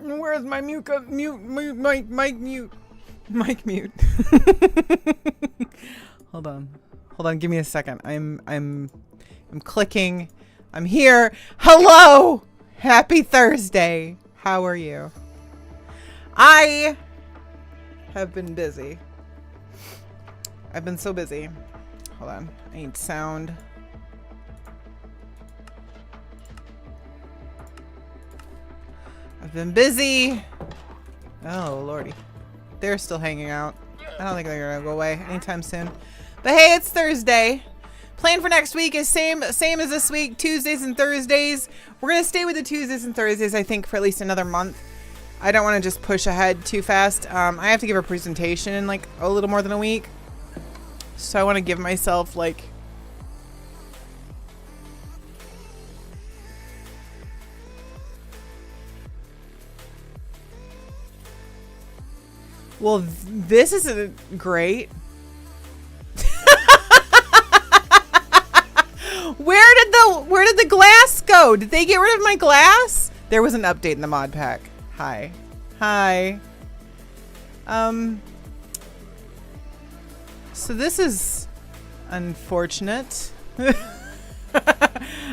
Where's my mic mute? Hold on, give me a second. I'm clicking. I'm here. Hello! Happy Thursday. How are you? I have been busy. I've been so busy. Hold on. I need sound. I've been busy. Oh, lordy. They're still hanging out. I don't think they're gonna go away anytime soon. But hey, it's Thursday. Plan for next week is same as this week, Tuesdays and Thursdays. We're gonna stay with the Tuesdays and Thursdays, I think, for at least another month. I don't want to just push ahead too fast. I have to give a presentation in like a little more than a week. So I want to give myself like well, this isn't great. Where did the glass go? Did they get rid of my glass? There was an update in the mod pack. Hi. So this is unfortunate.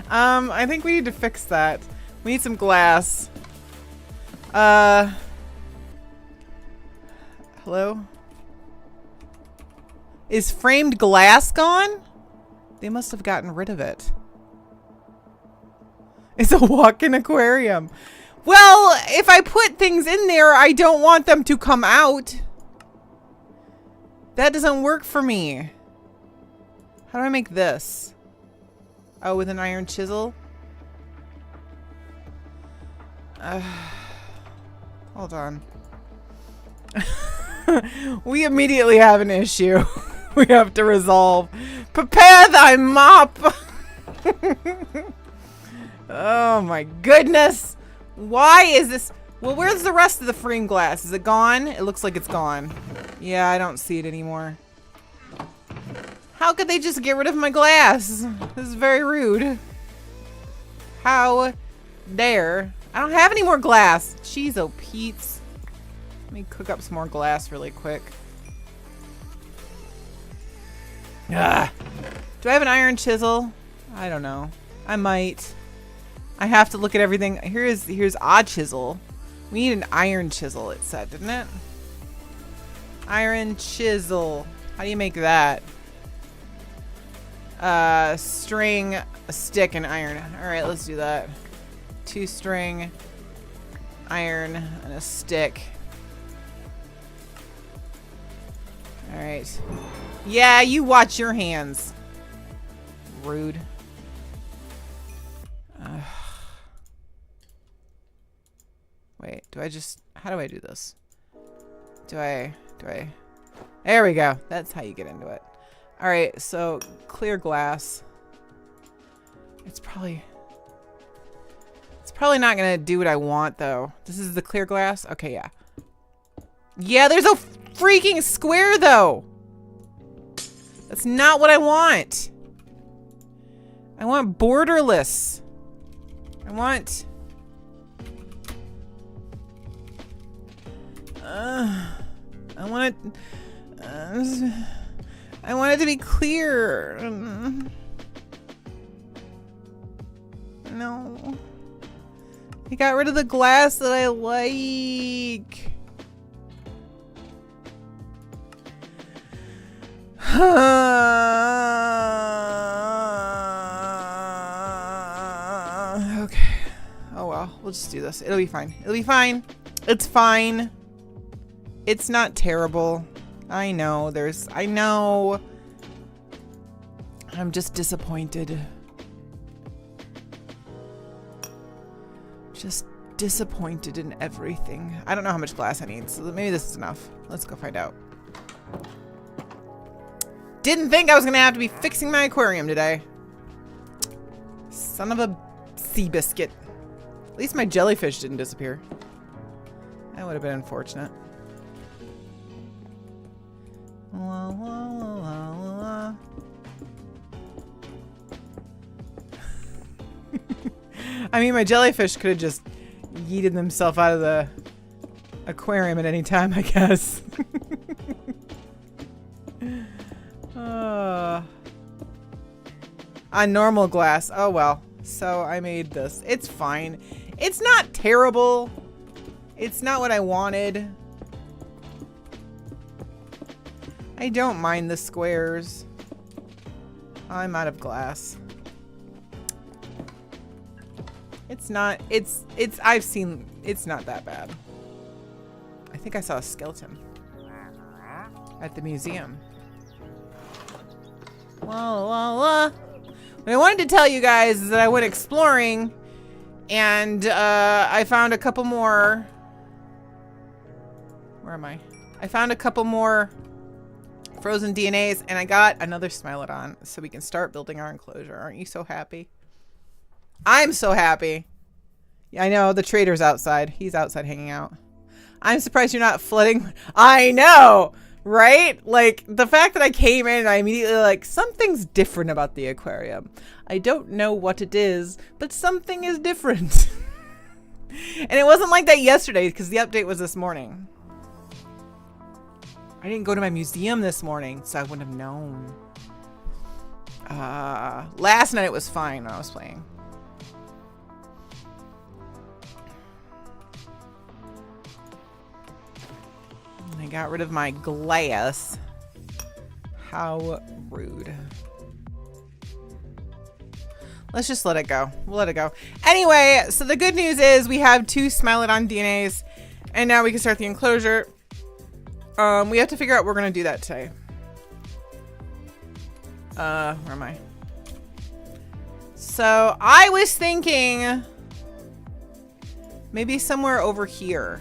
I think we need to fix that. We need some glass. Hello? Is framed glass gone? They must have gotten rid of it. It's a walk-in aquarium. Well, if I put things in there, I don't want them to come out. That doesn't work for me. How do I make this? Oh, with an iron chisel? Hold on. We immediately have an issue. We have to resolve. Prepare thy mop! Oh my goodness! Why is this? Well, where's the rest of the frame glass? Is it gone? It looks like it's gone. Yeah, I don't see it anymore. How could they just get rid of my glass? This is very rude. How dare. I don't have any more glass. Jeez, oh Pete's. Let me cook up some more glass really quick. Ah. Do I have an iron chisel? I don't know. I might. I have to look at everything. Here's odd chisel. We need an iron chisel, it said, didn't it? Iron chisel. How do you make that? String, a stick, and iron. Alright, let's do that. 2 string, iron, and a stick. Alright. Yeah, you watch your hands. Rude. Wait, how do I do this? There we go. That's how you get into it. Alright, so clear glass. It's probably not gonna do what I want though. This is the clear glass? Okay, yeah. Yeah, there's a freaking square though. That's not what I want. I want borderless. I want it to be clear. No. I got rid of the glass that I like. Okay. Oh well, we'll just do this. It'll be fine. It'll be fine. It's fine. It's not terrible. I know. I know. I'm just disappointed. Just disappointed in everything. I don't know how much glass I need, so maybe this is enough. Let's go find out. Didn't think I was gonna have to be fixing my aquarium today. Son of a sea biscuit. At least my jellyfish didn't disappear. That would have been unfortunate. La, la, la, la, la. I mean, my jellyfish could have just yeeted themselves out of the aquarium at any time, I guess. On normal glass. Oh well. So I made this. It's fine. It's not terrible. It's not what I wanted. I don't mind the squares. I'm out of glass. It's not, I've seen, it's not that bad. I think I saw a skeleton at the museum. La, la, la. What I wanted to tell you guys is that I went exploring and I found a couple more. Where am I? I found a couple more frozen DNAs and I got another Smilodon so we can start building our enclosure. Aren't you so happy? I'm so happy. Yeah, I know the trader's outside. He's outside hanging out. I'm surprised you're not flooding. I know, right? Like the fact that I came in and I immediately like, something's different about the aquarium. I don't know what it is, but something is different. And it wasn't like that yesterday because the update was this morning. I didn't go to my museum this morning, so I wouldn't have known. Last night it was fine when I was playing. I got rid of my glass. How rude. Let's just let it go. We'll let it go. Anyway, so the good news is we have 2 Smilodon DNAs, and now we can start the enclosure. We have to figure out what we're gonna do that today. Where am I? So I was thinking maybe somewhere over here.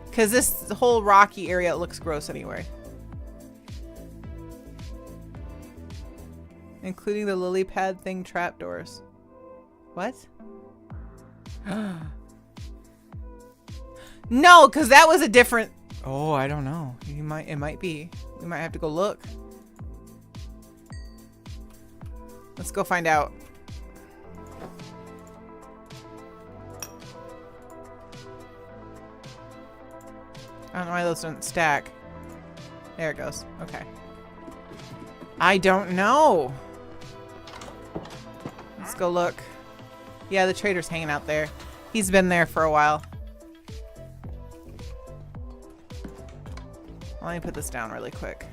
Because this whole rocky area looks gross anyway. Including the lily pad thing trapdoors. What? No, because that was a different... Oh, I don't know. It might be. We might have to go look. Let's go find out. I don't know why those don't stack. There it goes. Okay. I don't know. Let's go look. Yeah, the trader's hanging out there. He's been there for a while. Let me put this down really quick.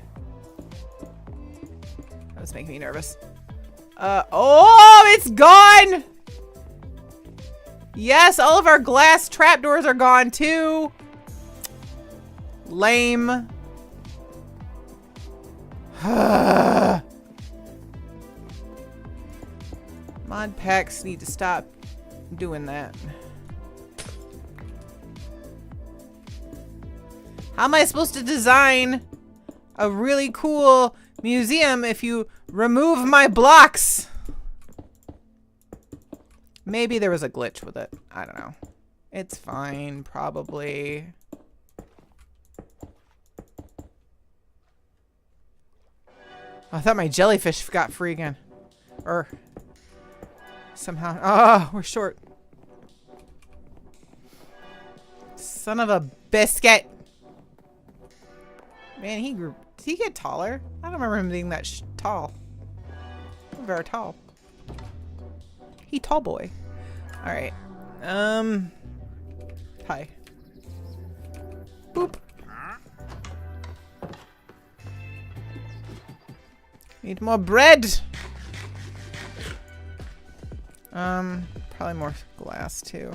That's making me nervous. Oh, it's gone! Yes, all of our glass trapdoors are gone too. Lame. Mod packs need to stop doing that. How am I supposed to design a really cool museum if you remove my blocks? Maybe there was a glitch with it. I don't know. It's fine, probably. I thought my jellyfish got free again. Or somehow. Oh, we're short. Son of a biscuit. Man, he grew. Did he get taller? I don't remember him being that tall. Very tall. He tall boy. All right. Hi. Boop. Need more bread. Probably more glass too.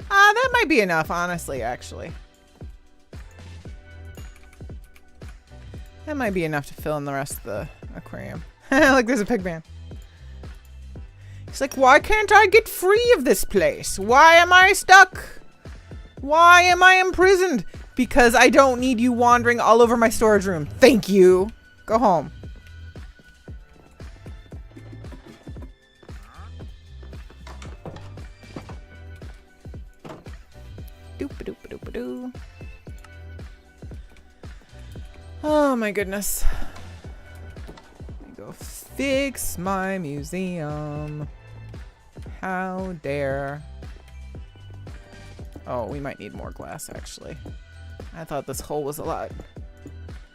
That might be enough, honestly, actually. That might be enough to fill in the rest of the aquarium. Like there's a pig man. He's like, why can't I get free of this place? Why am I stuck? Why am I imprisoned? Because I don't need you wandering all over my storage room. Thank you. Go home. Doop-a-doop-a-doop-a-doo. Oh my goodness. Let me go fix my museum. How dare. Oh, we might need more glass actually. I thought this hole was a lot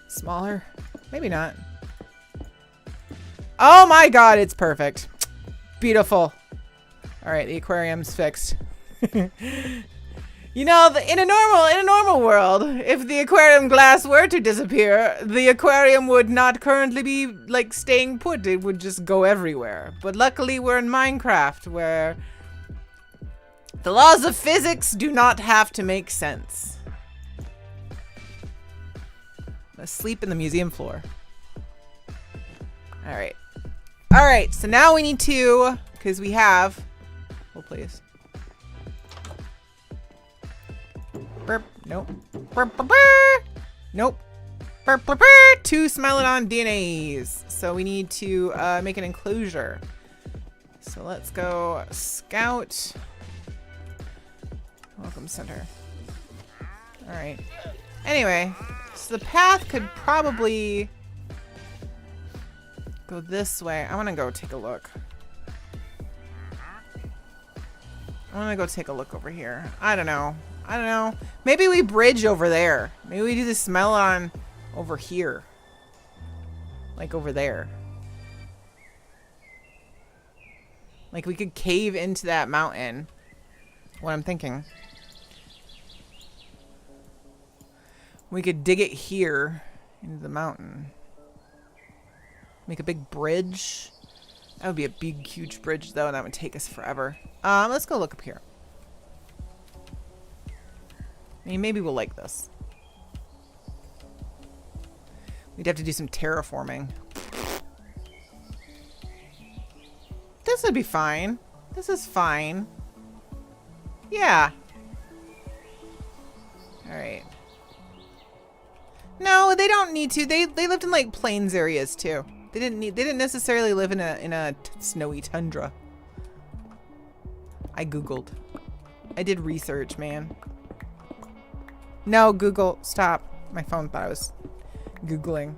smaller. Maybe not. Oh my god, it's perfect. Beautiful. Alright, the aquarium's fixed. You know, in a normal world, if the aquarium glass were to disappear, the aquarium would not currently be like staying put. It would just go everywhere. But luckily we're in Minecraft where the laws of physics do not have to make sense. Let's sleep in the museum floor. All right. All right, so now we need to, because we have, hold please. Burp, nope. Burp, burp, burp. Nope. Burp, burp, burp. 2 Smilodon DNAs. So we need to make an enclosure. So let's go scout. Welcome center. All right. Anyway, so the path could probably go this way. I want to go take a look. I want to go take a look over here. I don't know. I don't know. Maybe we bridge over there. Maybe we do the Smilodon over here. Like over there. Like we could cave into that mountain. What I'm thinking. We could dig it here into the mountain. Make a big bridge. That would be a big, huge bridge though, and that would take us forever. Let's go look up here. I mean, maybe we'll like this. We'd have to do some terraforming. This would be fine. This is fine. Yeah. All right. No, they don't need to. They lived in like plains areas too. They didn't necessarily live in a snowy tundra. I googled. I did research, man. No, Google, stop. My phone thought I was Googling.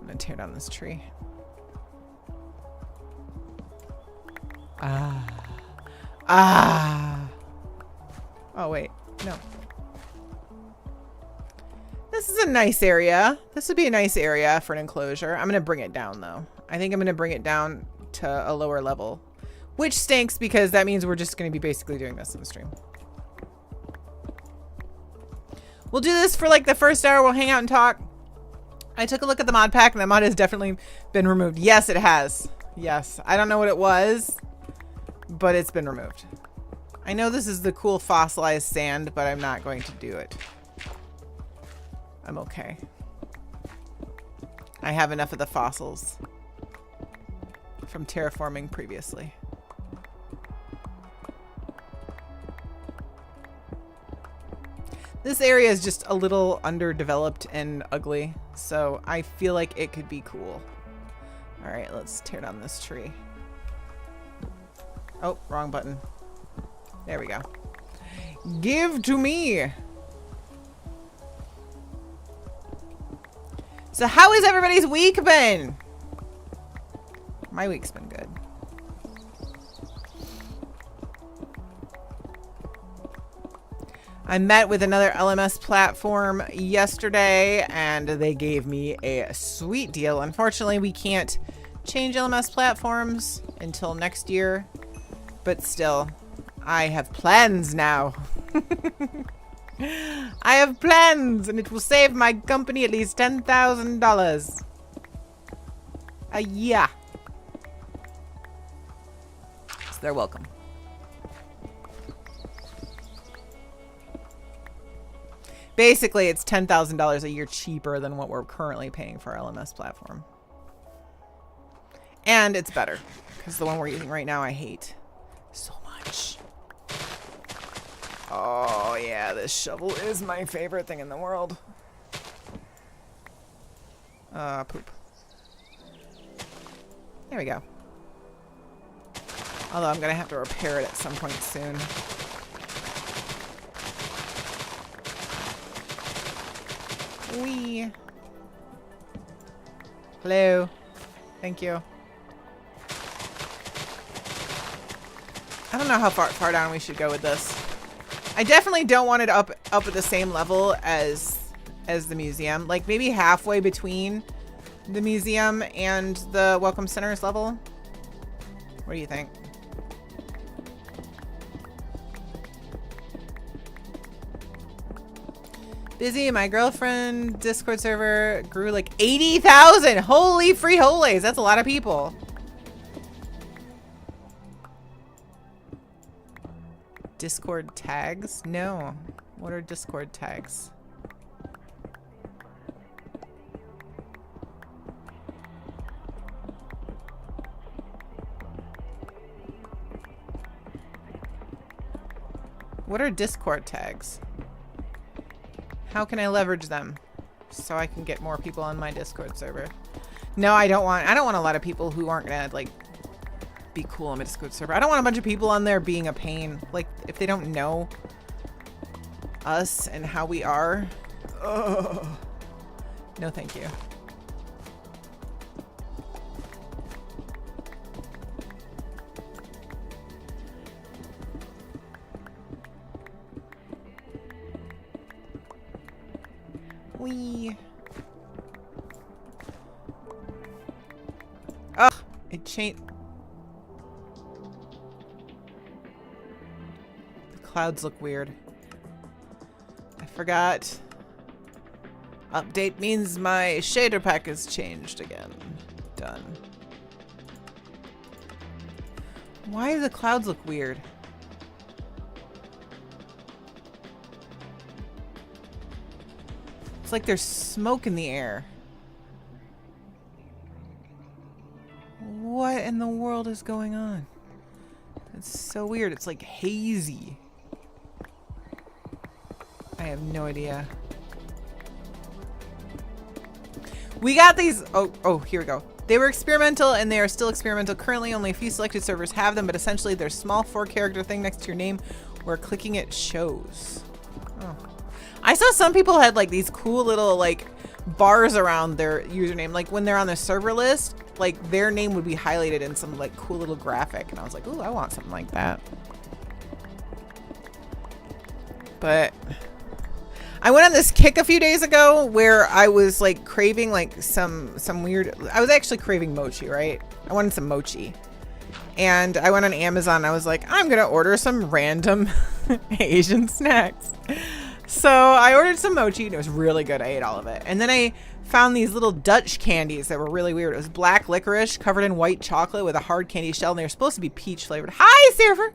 I'm gonna tear down this tree. Oh, wait. No. This is a nice area. This would be a nice area for an enclosure. I'm going to bring it down, though. I think I'm going to bring it down to a lower level. Which stinks because that means we're just going to be basically doing this in the stream. We'll do this for like the first hour. We'll hang out and talk. I took a look at the mod pack and the mod has definitely been removed. Yes, it has. Yes. I don't know what it was, but it's been removed. I know this is the cool fossilized sand, but I'm not going to do it. I'm okay. I have enough of the fossils from terraforming previously. This area is just a little underdeveloped and ugly, so I feel like it could be cool. All right, let's tear down this tree. Oh, wrong button. There we go. Give to me. So how has everybody's week been? My week's been good. I met with another LMS platform yesterday and they gave me a sweet deal. Unfortunately, we can't change LMS platforms until next year, but still, I have plans now. I have plans and it will save my company at least $10,000 a year. So they're welcome. Basically, it's $10,000 a year cheaper than what we're currently paying for our LMS platform. And it's better because the one we're using right now I hate so much. Oh yeah, this shovel is my favorite thing in the world. Poop. There we go. Although I'm gonna have to repair it at some point soon. Wee. Hello. Thank you. I don't know how far down we should go with this. I definitely don't want it up at the same level as the museum. Like maybe halfway between the museum and the Welcome Center's level. What do you think? Busy, my girlfriend Discord server grew like 80,000. Holy free holies. That's a lot of people. Discord tags? No. What are Discord tags? What are Discord tags? How can I leverage them so I can get more people on my Discord server? No, I don't want a lot of people who aren't gonna like be cool on my Discord server. I don't want a bunch of people on there being a pain. Like if they don't know us and how we are. Ugh. No, thank you. Wee. Ugh, it changed. The clouds look weird. I forgot. Update means my shader pack has changed again. Done. Why do the clouds look weird? It's like there's smoke in the air. What in the world is going on? It's so weird. It's like hazy. I have no idea. We got these. Oh, here we go. They were experimental and they are still experimental. Currently, only a few selected servers have them, but essentially they're a small 4-character thing next to your name where clicking it shows. Oh. I saw some people had like these cool little like bars around their username. Like when they're on the server list, like their name would be highlighted in some like cool little graphic. And I was like, ooh, I want something like that. But I went on this kick a few days ago where I was like craving like some weird, I was actually craving mochi, right? I wanted some mochi. And I went on Amazon and I was like, I'm gonna order some random Asian snacks. So I ordered some mochi and it was really good. I ate all of it. And then I found these little Dutch candies that were really weird. It was black licorice covered in white chocolate with a hard candy shell, and they were supposed to be peach flavored. Hi, Surfer!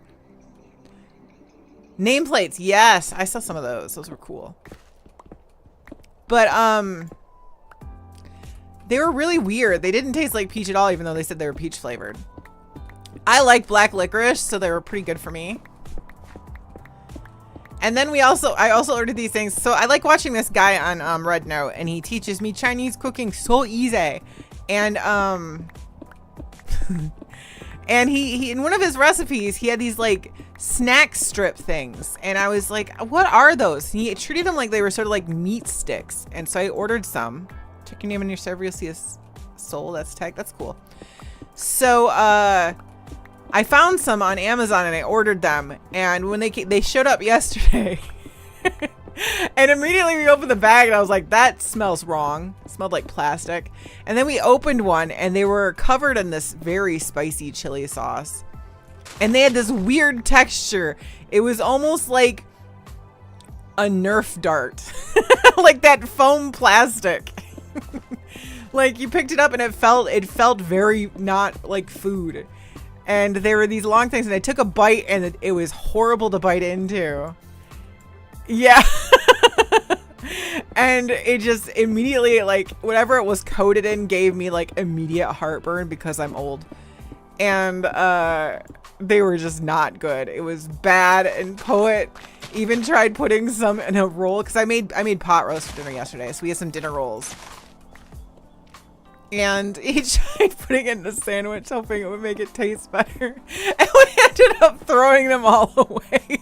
Nameplates, yes. I saw some of those. Those were cool. But, they were really weird. They didn't taste like peach at all, even though they said they were peach flavored. I like black licorice, so they were pretty good for me. And then I also ordered these things. So I like watching this guy on Red Note, and he teaches me Chinese cooking so easy. And and he in one of his recipes, he had these like snack strip things, and I was like, what are those? And he treated them like they were sort of like meat sticks. And so I ordered some. Check your name on your server, you'll see a soul that's tagged. That's cool. So I found some on Amazon and I ordered them, and when they showed up yesterday and immediately we opened the bag and I was like, that smells wrong. It smelled like plastic. And then we opened one and they were covered in this very spicy chili sauce, and they had this weird texture. It was almost like a Nerf dart. Like that foam plastic. Like you picked it up and it felt very not like food. And there were these long things, and I took a bite, and it was horrible to bite into. Yeah. And it just immediately, like, whatever it was coated in gave me, like, immediate heartburn because I'm old. And they were just not good. It was bad, and Poet even tried putting some in a roll, because I made pot roast for dinner yesterday, so we had some dinner rolls. And he tried putting it in a sandwich, hoping it would make it taste better. And we ended up throwing them all away.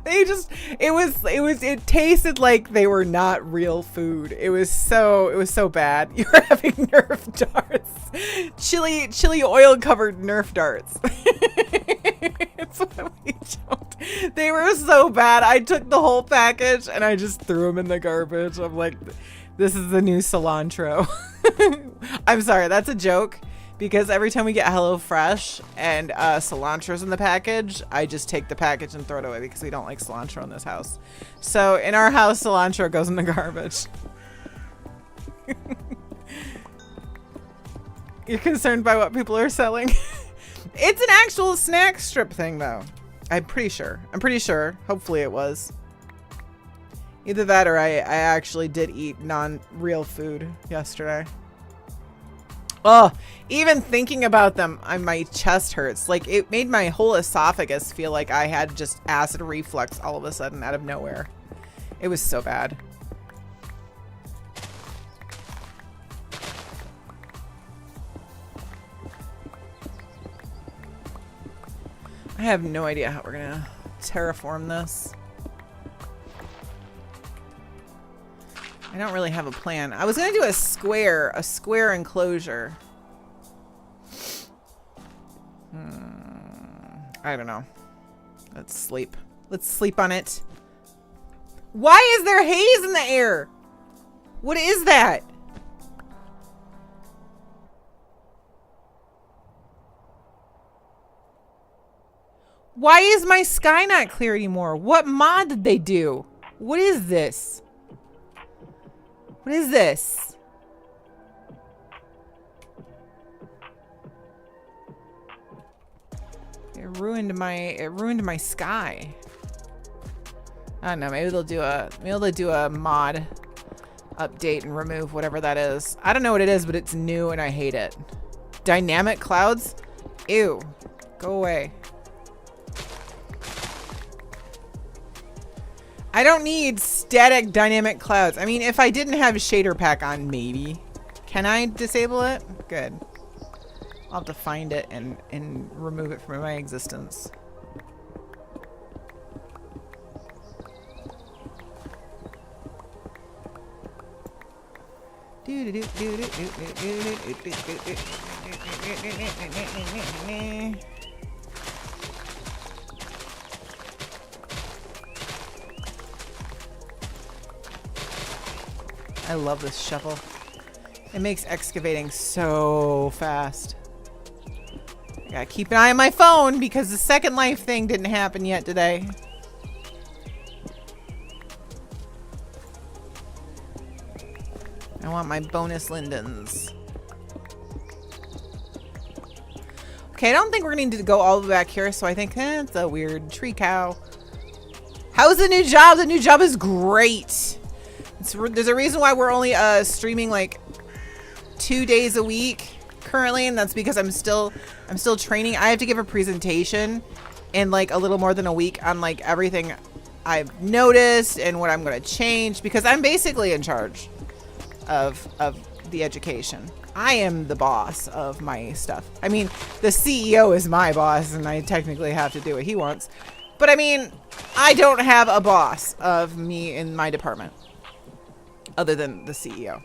It tasted like they were not real food. It was so bad. You were having Nerf darts. Chili oil covered Nerf darts. It's what we joked. They were so bad. I took the whole package and I just threw them in the garbage. I'm like, this is the new cilantro. I'm sorry, that's a joke, because every time we get HelloFresh and cilantro's in the package, I just take the package and throw it away because we don't like cilantro in this house. So in our house, cilantro goes in the garbage. You're concerned by what people are selling? It's an actual snack strip thing, though. I'm pretty sure. Hopefully it was. Either that or I actually did eat non-real food yesterday. Oh, even thinking about them, my chest hurts. Like, it made my whole esophagus feel like I had just acid reflux all of a sudden out of nowhere. It was so bad. I have no idea how we're gonna terraform this. I don't really have a plan. I was gonna do a square enclosure. I don't know. Let's sleep. Let's sleep on it. Why is there haze in the air? What is that? Why is my sky not clear anymore? What mod did they do? What is this? What is this? It ruined my sky. I don't know, maybe they'll do a mod update and remove whatever that is. I don't know what it is, but it's new and I hate it. Dynamic clouds? Ew. Go away. I don't need static dynamic clouds. I mean, if I didn't have shader pack on, maybe. Can I disable it? Good. I'll have to find it and remove it from my existence. I love this shovel. It makes excavating so fast. I gotta keep an eye on my phone because the Second Life thing didn't happen yet today. I want my bonus lindens. Okay, I don't think we're gonna need to go all the way back here, so I think it's a weird tree cow. How's the new job? The new job is great. There's a reason why we're only streaming like 2 days a week currently, and that's because I'm still training. I have to give a presentation in like a little more than a week on like everything I've noticed and what I'm gonna change, because I'm basically in charge of the education. I am the boss of my stuff. I mean, the CEO is my boss and I technically have to do what he wants. But I mean, I don't have a boss of me in my department other than the CEO.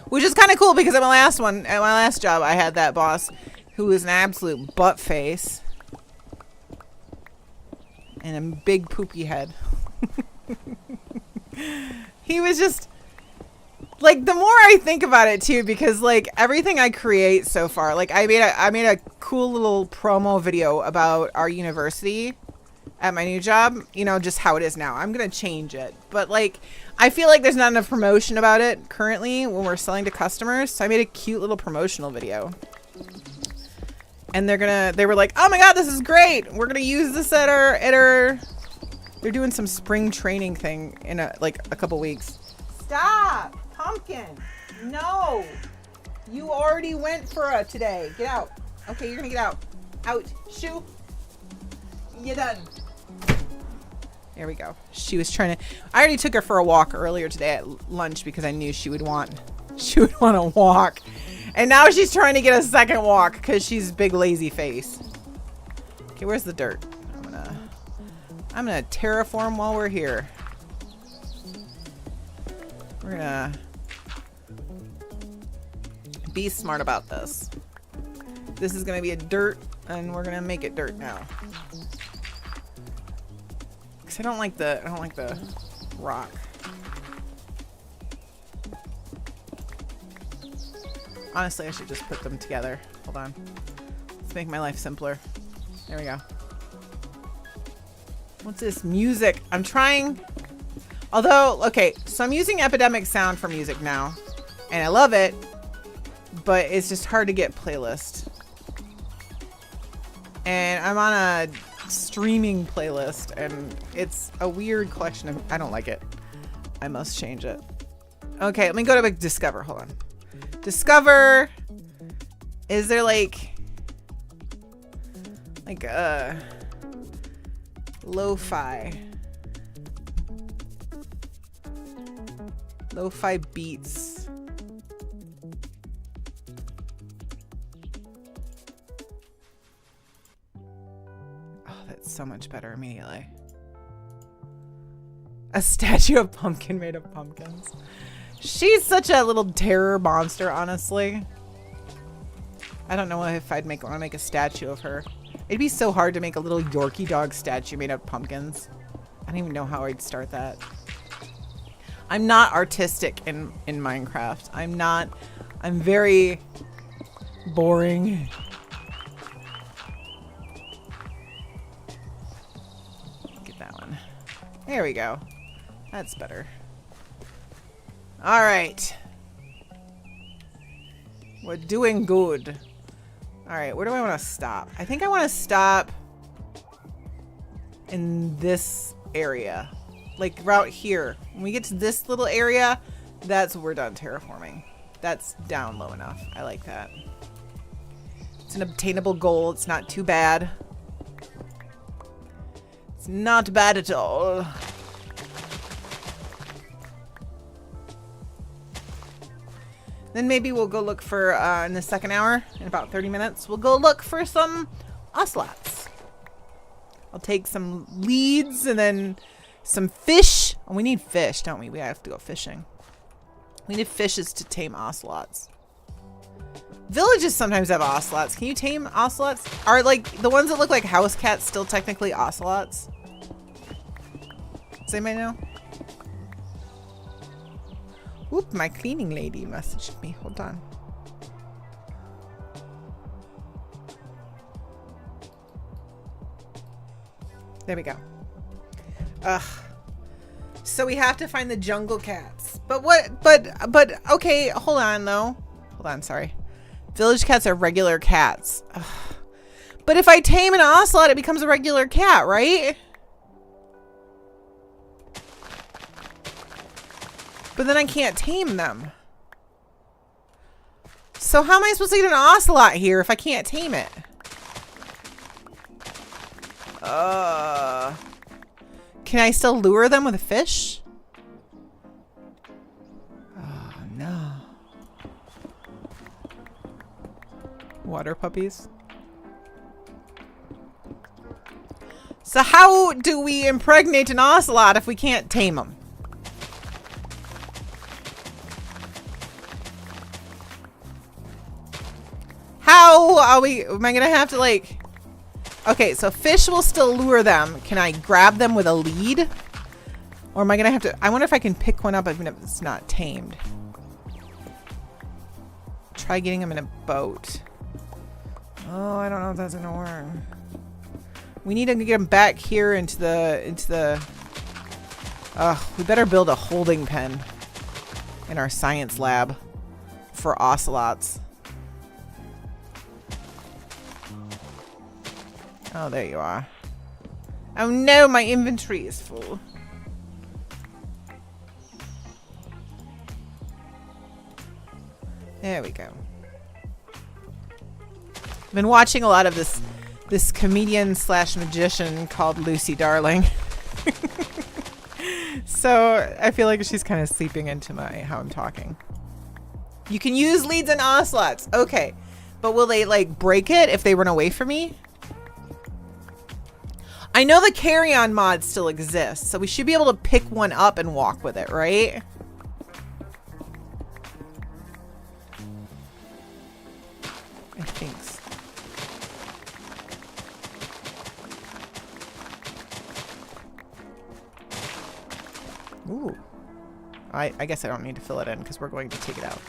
Which is kind of cool because at my last job, I had that boss who was an absolute butt face and a big poopy head. He was just like, the more I think about it too, because like everything I create so far, like I made a cool little promo video about our university at my new job, you know, just how it is now. I'm gonna change it, but like I feel like there's not enough promotion about it currently when we're selling to customers, so I made a cute little promotional video. And they were like, oh my god, this is great, we're gonna use this at our they're doing some spring training thing in a couple weeks. Stop! Pumpkin! No! You already went for a today. Get out. Okay, you're gonna get out. Out. Shoo. You're done. There we go. She was trying to... I already took her for a walk earlier today at lunch because I knew she would want a walk. And now she's trying to get a second walk because she's big lazy face. Okay, where's the dirt? I'm gonna terraform while we're here. We're gonna be smart about this. This is gonna be a dirt, and we're gonna make it dirt now. Cause I don't like the rock. Honestly, I should just put them together. Hold on. Let's make my life simpler. There we go. What's this? Music. I'm trying. Although, okay, so I'm using Epidemic Sound for music now, and I love it, but it's just hard to get playlist. And I'm on a streaming playlist, and it's a weird collection of... I don't like it. I must change it. Okay, let me go to Discover. Hold on. Discover. Is there like lo-fi beats? Oh, that's so much better immediately. A statue of Pumpkin made of pumpkins. She's such a little terror monster, honestly. I don't know if I'd want to make a statue of her. It'd be so hard to make a little Yorkie dog statue made of pumpkins. I don't even know how I'd start that. I'm not artistic in Minecraft. I'm very boring. Get that one. There we go. That's better. All right. We're doing good. All right, where do I want to stop? I think I want to stop in this area. Like right here. When we get to this little area, that's when we're done terraforming. That's down low enough. I like that. It's an obtainable goal. It's not too bad. It's not bad at all. Then maybe we'll go look for, in the second hour, in about 30 minutes, we'll go look for some ocelots. I'll take some leads and then some fish. Oh, we need fish, don't we? We have to go fishing. We need fishes to tame ocelots. Villages sometimes have ocelots. Can you tame ocelots? Are like the ones that look like house cats still technically ocelots? Does anybody know? Oop, my cleaning lady messaged me. Hold on. There we go. Ugh. So we have to find the jungle cats. But what, but, okay, hold on though. Hold on, sorry. Village cats are regular cats. Ugh. But if I tame an ocelot, it becomes a regular cat, right? But then I can't tame them. So how am I supposed to get an ocelot here if I can't tame it? Can I still lure them with a fish? Oh, no. Water puppies. So how do we impregnate an ocelot if we can't tame them? How are we, am I gonna have to like, okay, so fish will still lure them. Can I grab them with a lead? Or am I gonna have to, I wonder if I can pick one up even if it's not tamed. Try getting them in a boat. Oh, I don't know if that's gonna work. We need to get them back here into the, we better build a holding pen in our science lab for ocelots. Oh, there you are. Oh no, my inventory is full. There we go. I've been watching a lot of this comedian slash magician called Lucy Darling. So I feel like she's kind of sleeping into how I'm talking. You can use leads and ocelots. Okay. But will they like break it if they run away from me? I know the carry-on mod still exists, so we should be able to pick one up and walk with it, right? I think so. Ooh. I guess I don't need to fill it in because we're going to take it out.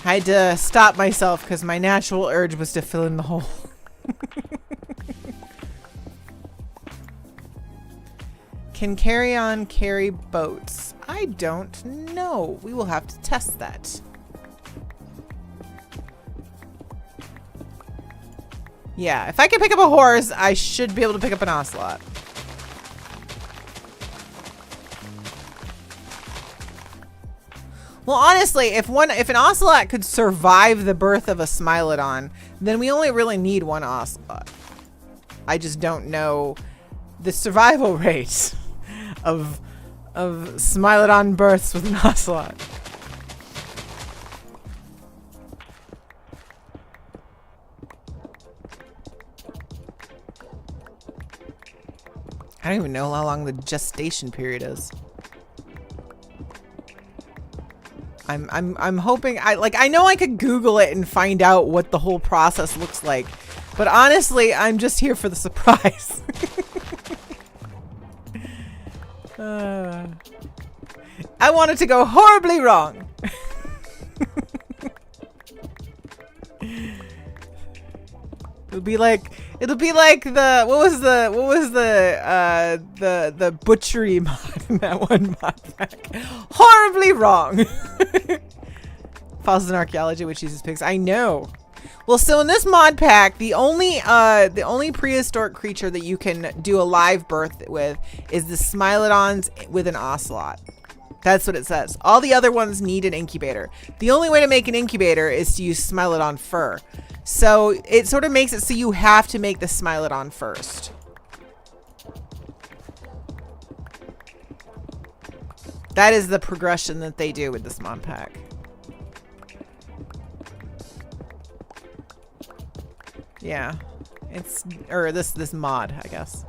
I had to stop myself because my natural urge was to fill in the hole. Can carry-on carry boats? I don't know. We will have to test that. Yeah, if I can pick up a horse, I should be able to pick up an ocelot. Well, honestly, if an ocelot could survive the birth of a Smilodon, then we only really need one ocelot. I just don't know the survival rate of Smilodon births with an ocelot. I don't even know how long the gestation period is. I'm hoping I know I could Google it and find out what the whole process looks like, but honestly, I'm just here for the surprise. I want it to go horribly wrong. It'll be like the what was the butchery mod in that one mod pack. Horribly wrong. Fossils and archaeology, which uses pigs. I know. Well, so in this mod pack, the only prehistoric creature that you can do a live birth with is the Smilodons with an ocelot. That's what it says. All the other ones need an incubator. The only way to make an incubator is to use Smilodon fur. So it sort of makes it so you have to make the Smilodon first. That is the progression that they do with this mod pack. Yeah, it's this mod, I guess.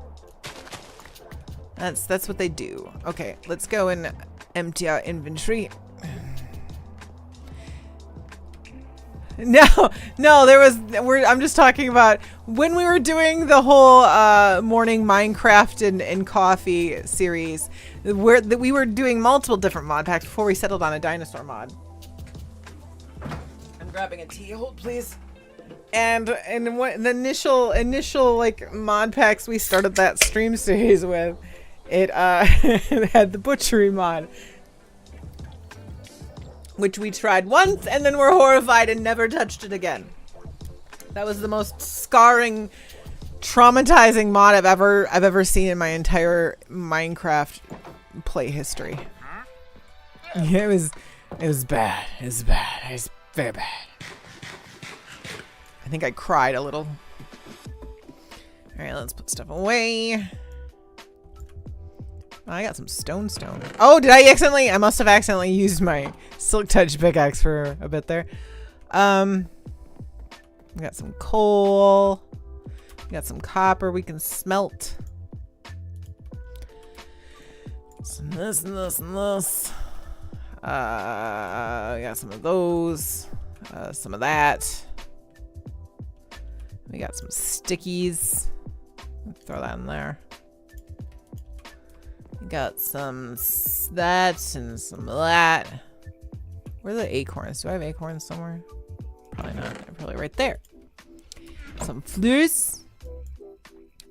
That's what they do. Okay, let's go and Empty our inventory. No, I'm just talking about when we were doing the whole morning Minecraft and coffee series, where we were doing multiple different mod packs before we settled on a dinosaur mod. I'm grabbing a tea, hold please. And what the initial like mod packs we started that stream series with, it it had the butchery mod, which we tried once and then were horrified and never touched it again. That was the most scarring, traumatizing mod I've ever seen in my entire Minecraft play history. Yeah, it was bad. It was bad. It was very bad. I think I cried a little. All right, let's put stuff away. Oh, I got some stone. Oh, did I accidentally? I must have accidentally used my silk touch pickaxe for a bit there. We got some coal. We got some copper we can smelt. Some this and this and this. We got some of those. Some of that. We got some stickies. Throw that in there. We got some that and some of that. Where are the acorns? Do I have acorns somewhere? Probably not. They're probably right there. Some flowers.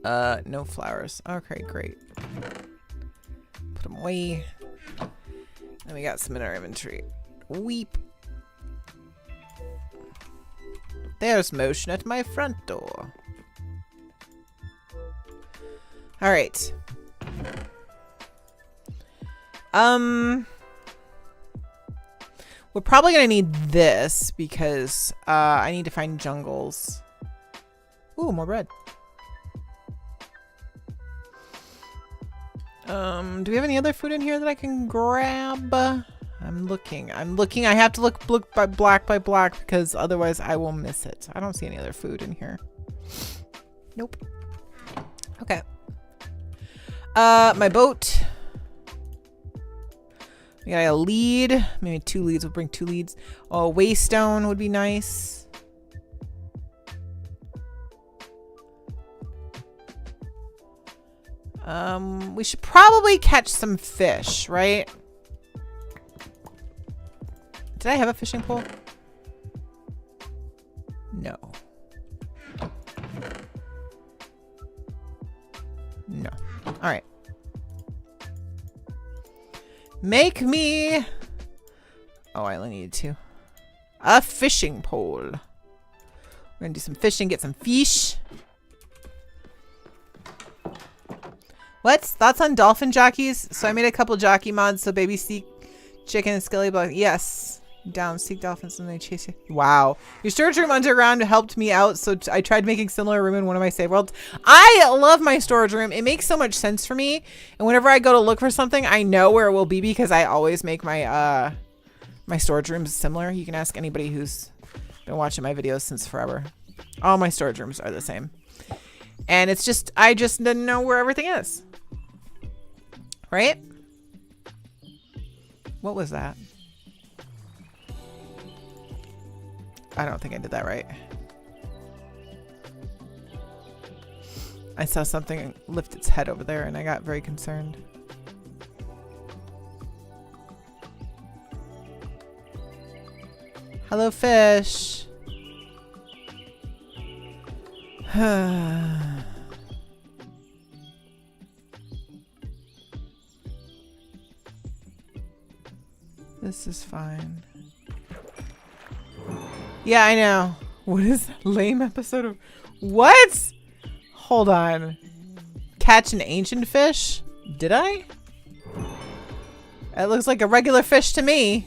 No flowers. Okay, great. Put them away. And we got some in our inventory. Weep. There's motion at my front door. All right. We're probably gonna need this because I need to find jungles. Ooh, more bread. Do we have any other food in here that I can grab? I'm looking. I have to look by block because otherwise I will miss it. I don't see any other food in here. Nope. Okay. My boat. We got a lead. Maybe 2 leads. We'll bring 2 leads. Oh, waystone would be nice. We should probably catch some fish, right? Did I have a fishing pole? No. No. All right. Make me... Oh, I only needed 2. A fishing pole. We're gonna do some fishing, get some fish. What? Thoughts on dolphin jockeys? So I made a couple jockey mods, so baby seek chicken and skelly bug. Yes. Down, seek dolphins and they chase you. Wow. Your storage room underground helped me out, so I tried making similar room in one of my save worlds. I love my storage room. It makes so much sense for me. And whenever I go to look for something, I know where it will be because I always make my my storage rooms similar. You can ask anybody who's been watching my videos since forever. All my storage rooms are the same. And it's just, I just didn't know where everything is. Right? What was that? I don't think I did that right. I saw something lift its head over there and I got very concerned. Hello, fish. This is fine. Yeah, I know. What is that lame episode of... What? Hold on. Catch an ancient fish? Did I? It looks like a regular fish to me.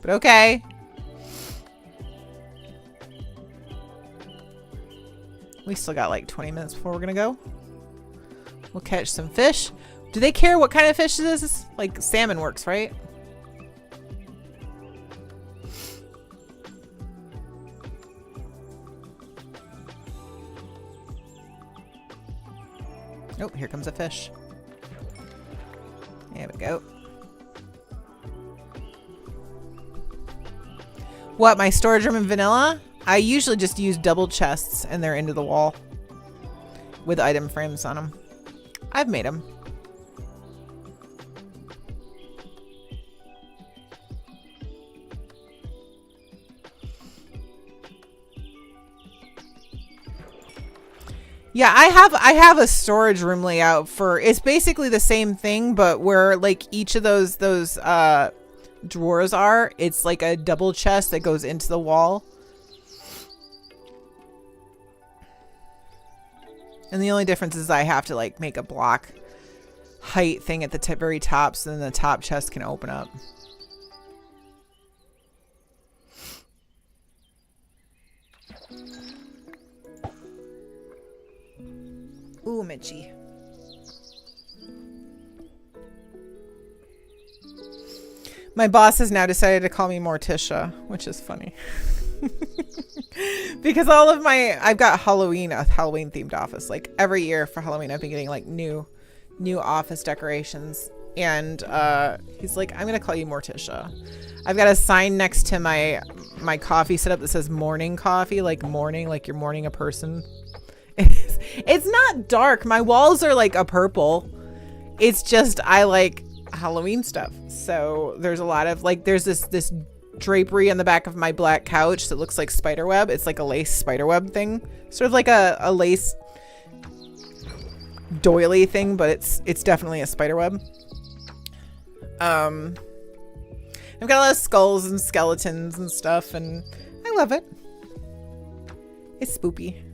But okay. We still got like 20 minutes before we're gonna go. We'll catch some fish. Do they care what kind of fish this is? Like salmon works, right? Oh, here comes a fish. There we go. What, my storage room in vanilla? I usually just use double chests and they're into the wall with item frames on them. I've made them. Yeah, I have a storage room layout for, it's basically the same thing, but where like each of those drawers are, it's like a double chest that goes into the wall. And the only difference is I have to like make a block height thing at the very top so then the top chest can open up. Ooh, Mitchie. My boss has now decided to call me Morticia, which is funny. Because all of I've got a Halloween themed office. Like every year for Halloween, I've been getting like new office decorations. And he's like, I'm going to call you Morticia. I've got a sign next to my coffee setup that says morning coffee, like morning, like you're mourning a person. It's not dark. My walls are like a purple. It's just I like Halloween stuff. So there's a lot of like there's this drapery on the back of my black couch that looks like spiderweb. It's like a lace spiderweb thing. Sort of like a lace doily thing, but it's definitely a spiderweb. I've got a lot of skulls and skeletons and stuff and I love it. It's spoopy.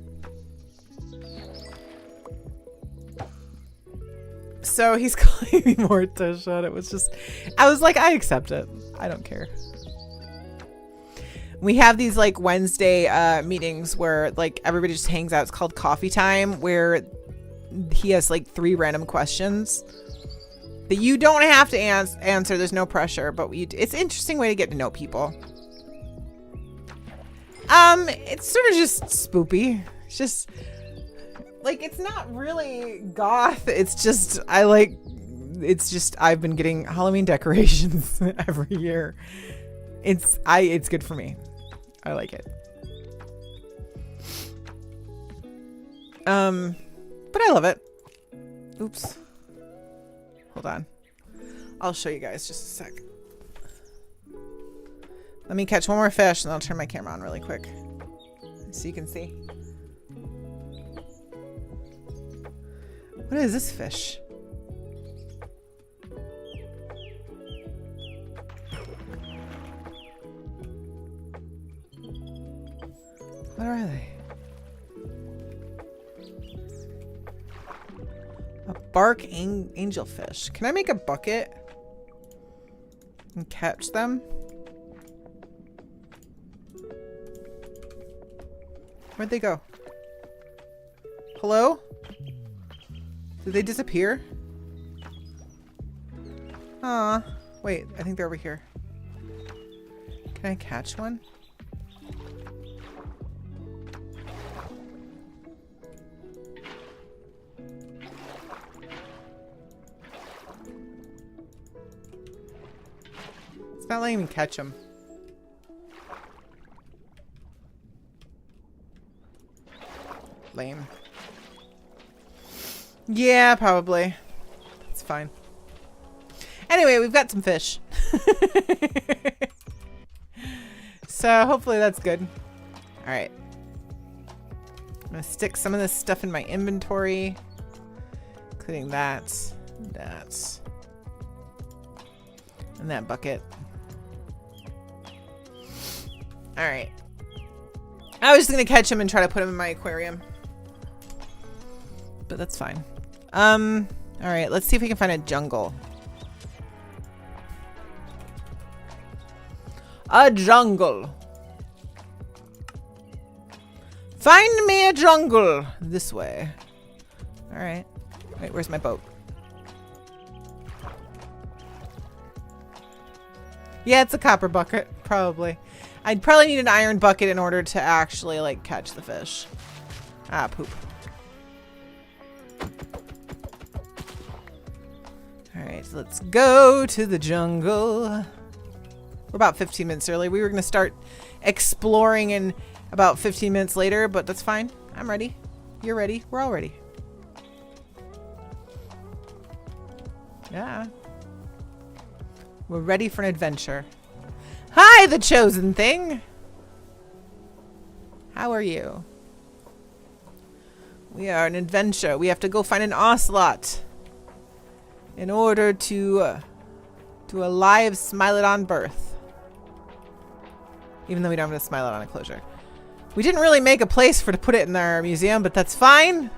So he's calling me Morticia, and it was just, I was like, I accept it. I don't care. We have these like Wednesday meetings where like everybody just hangs out. It's called coffee time, where he has like 3 random questions that you don't have to answer. There's no pressure, but it's an interesting way to get to know people. It's sort of just spoopy. It's just like, it's not really goth. It's just, I've been getting Halloween decorations every year. It's good for me. I like it. But I love it. Oops. Hold on. I'll show you guys just a sec. Let me catch one more fish and I'll turn my camera on really quick so you can see. What is this fish? What are they? A bark angelfish. Can I make a bucket and catch them? Where'd they go? Hello? Did they disappear? Aw. Wait, I think they're over here. Can I catch one? It's not letting me catch them. Lame. Yeah, probably. It's fine. Anyway, we've got some fish. So hopefully that's good. All right. I'm gonna stick some of this stuff in my inventory, including that, and that bucket. All right. I was just gonna catch him and try to put him in my aquarium, but that's fine. All right, let's see if we can find a jungle. A jungle. Find me a jungle. This way. All right. Wait, where's my boat? Yeah, it's a copper bucket, probably. I'd probably need an iron bucket in order to actually, like, catch the fish. Ah, poop. Alright, so let's go to the jungle. We're about 15 minutes early. We were going to start exploring in about 15 minutes later, but that's fine. I'm ready. You're ready. We're all ready. Yeah. We're ready for an adventure. Hi, the chosen thing. How are you? We are an adventure. We have to go find an ocelot in order to do a live Smilodon birth. Even though we don't have a Smilodon enclosure. We didn't really make a place to put it in our museum, but that's fine.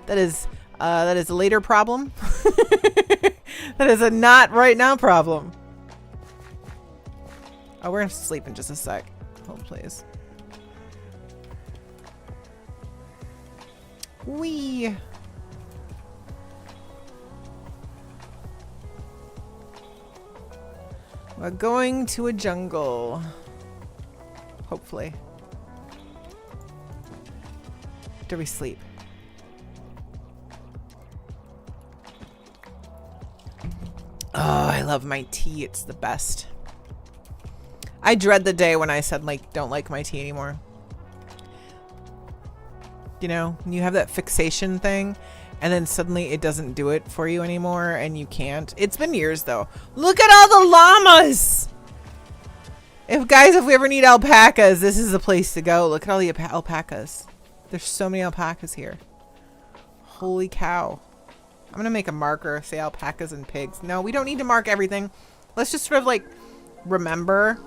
That is a later problem. That is a not right now problem. Oh, we're gonna sleep in just a sec. Hold, please. Wee. We're going to a jungle. Hopefully. Do we sleep? Oh, I love my tea. It's the best. I dread the day when I suddenly don't like my tea anymore. You know, you have that fixation thing and then suddenly it doesn't do it for you anymore and you can't. It's been years though. Look at all the llamas! If we ever need alpacas, this is the place to go. Look at all the alpacas. There's so many alpacas here. Holy cow. I'm gonna make a marker, say alpacas and pigs. No, we don't need to mark everything. Let's just sort of like remember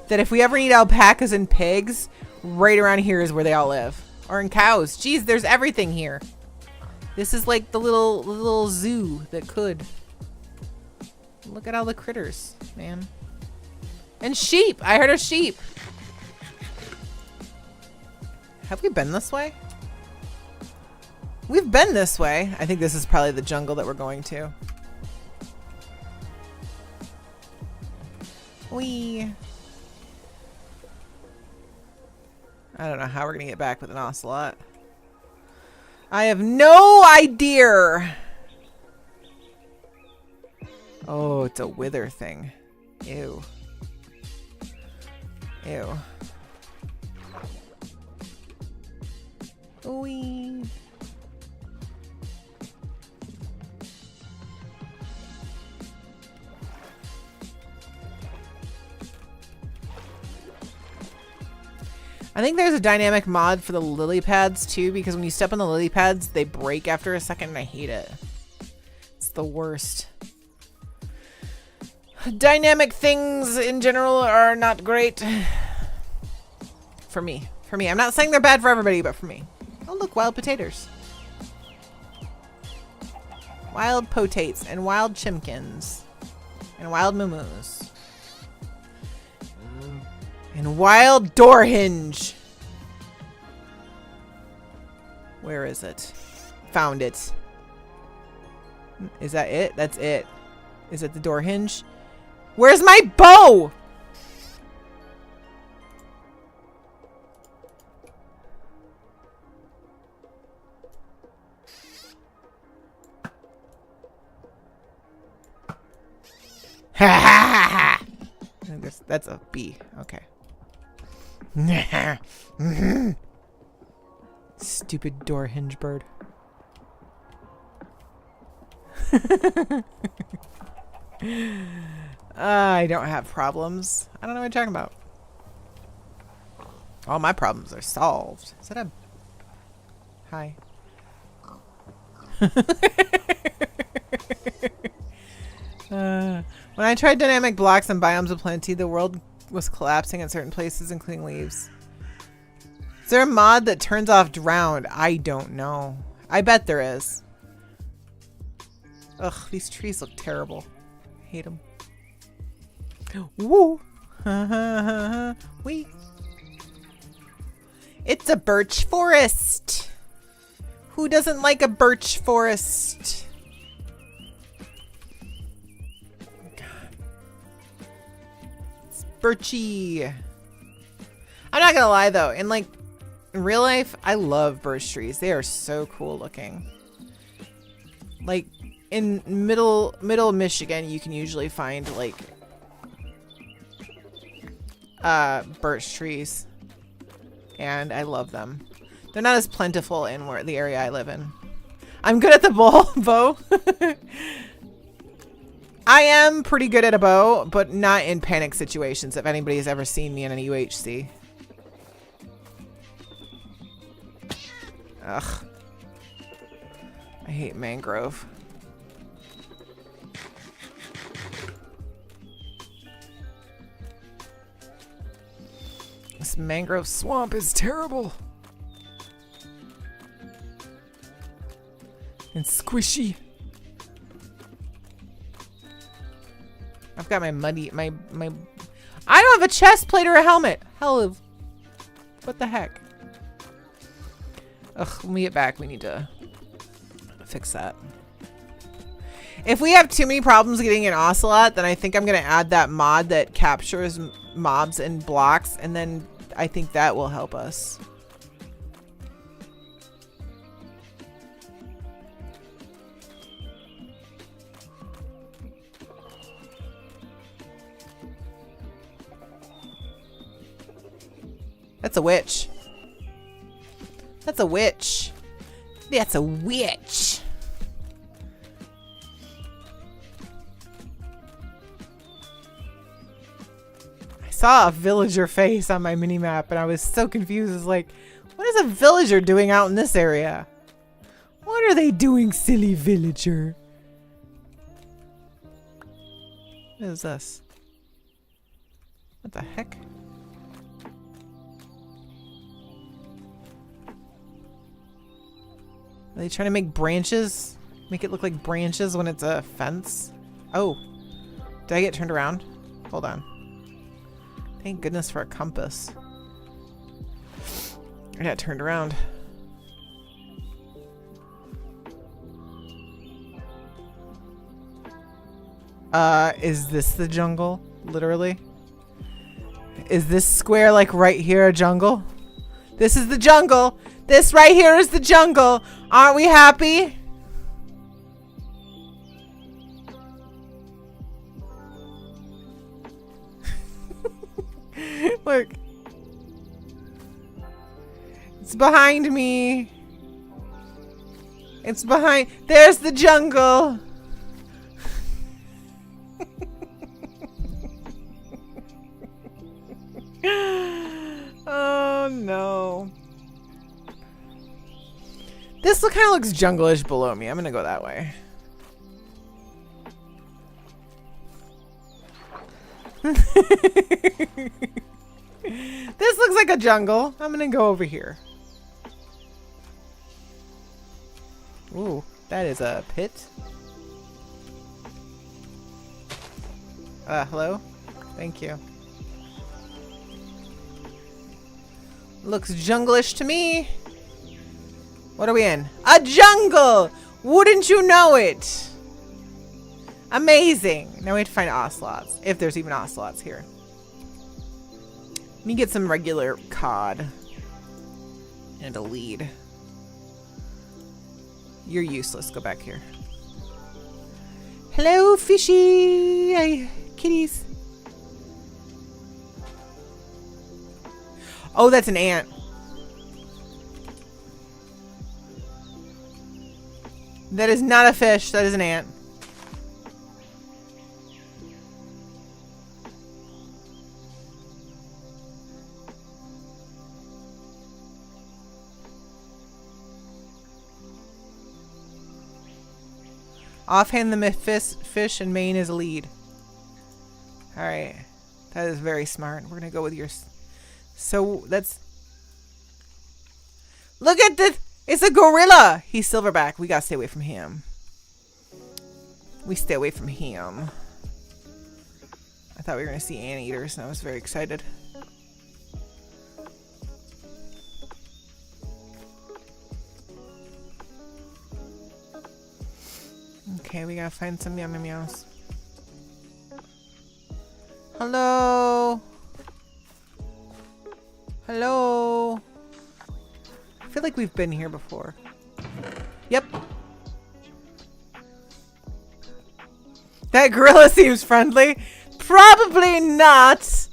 that if we ever need alpacas and pigs, right around here is where they all live. Or in cows. Jeez, there's everything here. This is like the little zoo that could. Look at all the critters, man. And sheep. I heard a sheep. Have we been this way? We've been this way. I think this is probably the jungle that we're going to. Whee. I don't know how we're gonna get back with an ocelot. I have no idea. Oh, it's a wither thing. Ew. Ew. Whee. I think there's a dynamic mod for the lily pads too, because when you step on the lily pads, they break after a second and I hate it. It's the worst. Dynamic things in general are not great. For me. For me. I'm not saying they're bad for everybody, but for me. Oh look, wild potatoes. Wild potates and wild chimkins. And wild moo-moos. And wild door hinge. Where is it? Found it. Is that it? That's it. Is it the door hinge? Where's my bow? Ha ha ha! That's a bee. Okay. Stupid door hinge bird. I don't have problems. I don't know what you're talking about. All my problems are solved. Is that a... Hi. When I tried dynamic blocks and biomes of plenty, the world was collapsing in certain places, including leaves. Is there a mod that turns off drowned? I don't know. I bet there is. Ugh, these trees look terrible. I hate them. Woo! Wee. It's a birch forest. Who doesn't like a birch forest? Birchy. I'm not gonna lie though, in real life, I love birch trees. They are so cool looking. Like in middle Michigan, you can usually find like birch trees. And I love them. They're not as plentiful in the area I live in. I'm good at the bow. I am pretty good at a bow, but not in panic situations, if anybody's ever seen me in an UHC. Ugh. I hate mangrove. This mangrove swamp is terrible. And squishy. I've got my muddy, my I don't have a chest plate or a helmet. Hell of, what the heck? Ugh, when we get back, we need to fix that. If we have too many problems getting an ocelot, then I think I'm gonna add that mod that captures mobs in blocks, and then I think that will help us. That's a witch. That's a witch. That's a witch. I saw a villager face on my mini-map and I was so confused. I was like, what is a villager doing out in this area? What are they doing, silly villager? What is this? What the heck? Are they trying to make branches? Make it look like branches when it's a fence? Oh. Did I get turned around? Hold on. Thank goodness for a compass. I got turned around. Is this the jungle? Literally? Is this square like right here a jungle? This is the jungle! This right here is the jungle! Aren't we happy? Look. It's behind me. It's behind. There's the jungle. Oh no. This kind of looks jungle-ish below me. I'm gonna go that way. This looks like a jungle. I'm gonna go over here. Ooh, that is a pit. Hello? Thank you. Looks jungle-ish to me. What are we in? A jungle! Wouldn't you know it? Amazing. Now we have to find ocelots. If there's even ocelots here. Let me get some regular cod. And a lead. You're useless. Go back here. Hello, fishy. Hi, kitties. Oh, that's an ant. That is not a fish. That is an ant. Offhand, the fish and main is a lead. Alright. That is very smart. We're going to go with your... So, that's... Look at this! It's a gorilla! He's silverback. We gotta stay away from him. We stay away from him. I thought we were gonna see anteaters and I was very excited. Okay, we gotta find some yummy meows. Hello? Hello? I feel like we've been here before. Yep. That gorilla seems friendly. Probably not.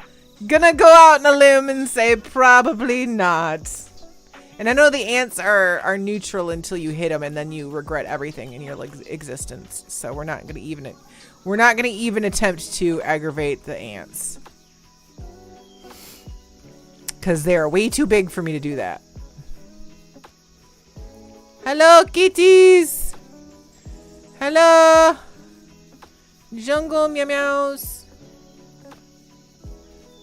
Gonna go out on a limb and say probably not. And I know the ants are neutral until you hit them, and then you regret everything in your existence. So we're not gonna even attempt to aggravate the ants, because they are way too big for me to do that. Hello, kitties. Hello, jungle meow meows.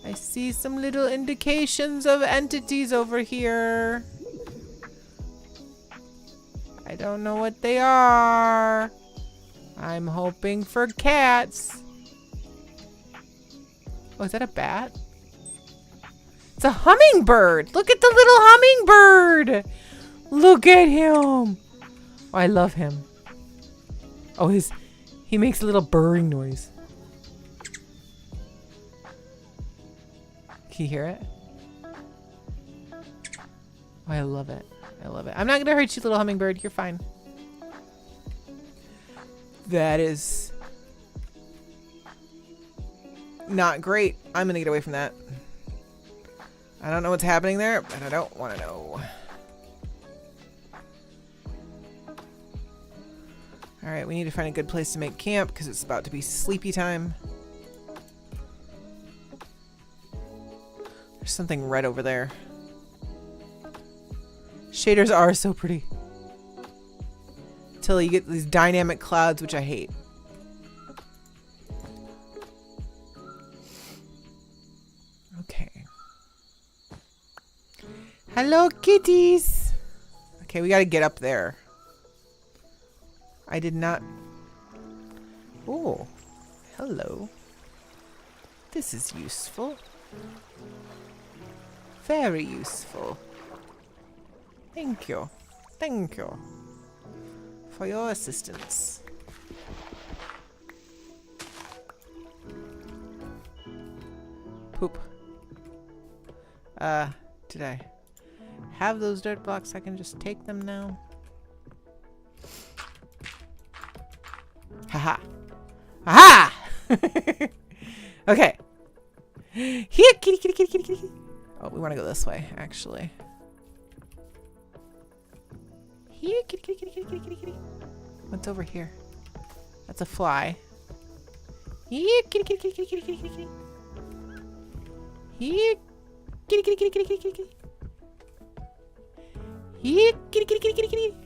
I see some little indications of entities over here. I don't know what they are. I'm hoping for cats. Oh, is that a bat? It's a hummingbird. Look at the little hummingbird. Look at him. Oh, I love him. Oh, he makes a little burring noise. Can you hear it? Oh, I love it. I love it. I'm not gonna hurt you, little hummingbird. You're fine. That is not great. I'm gonna get away from that. I don't know what's happening there, but I don't want to know. Alright, we need to find a good place to make camp because it's about to be sleepy time. There's something red over there. Shaders are so pretty. Until you get these dynamic clouds, which I hate. Okay. Hello, kitties. Okay, we gotta get up there. I did not... Oh, hello. This is useful. Very useful. Thank you. Thank you for your assistance. Poop. Did I have those dirt blocks? I can just take them now. Haha. Aha! Okay. Here, kitty, kitty, kitty, kitty, kitty. Oh, we want to go this way, actually. Here, kitty, kitty, kitty, kitty, kitty, kitty, kitty. What's over here? That's a fly. Here, kitty, kitty, kitty, kitty, kitty, kitty, kitty. Here, kitty, kitty, kitty, kitty, kitty, kitty, kitty. Here, kitty, kitty, kitty, kitty, kitty.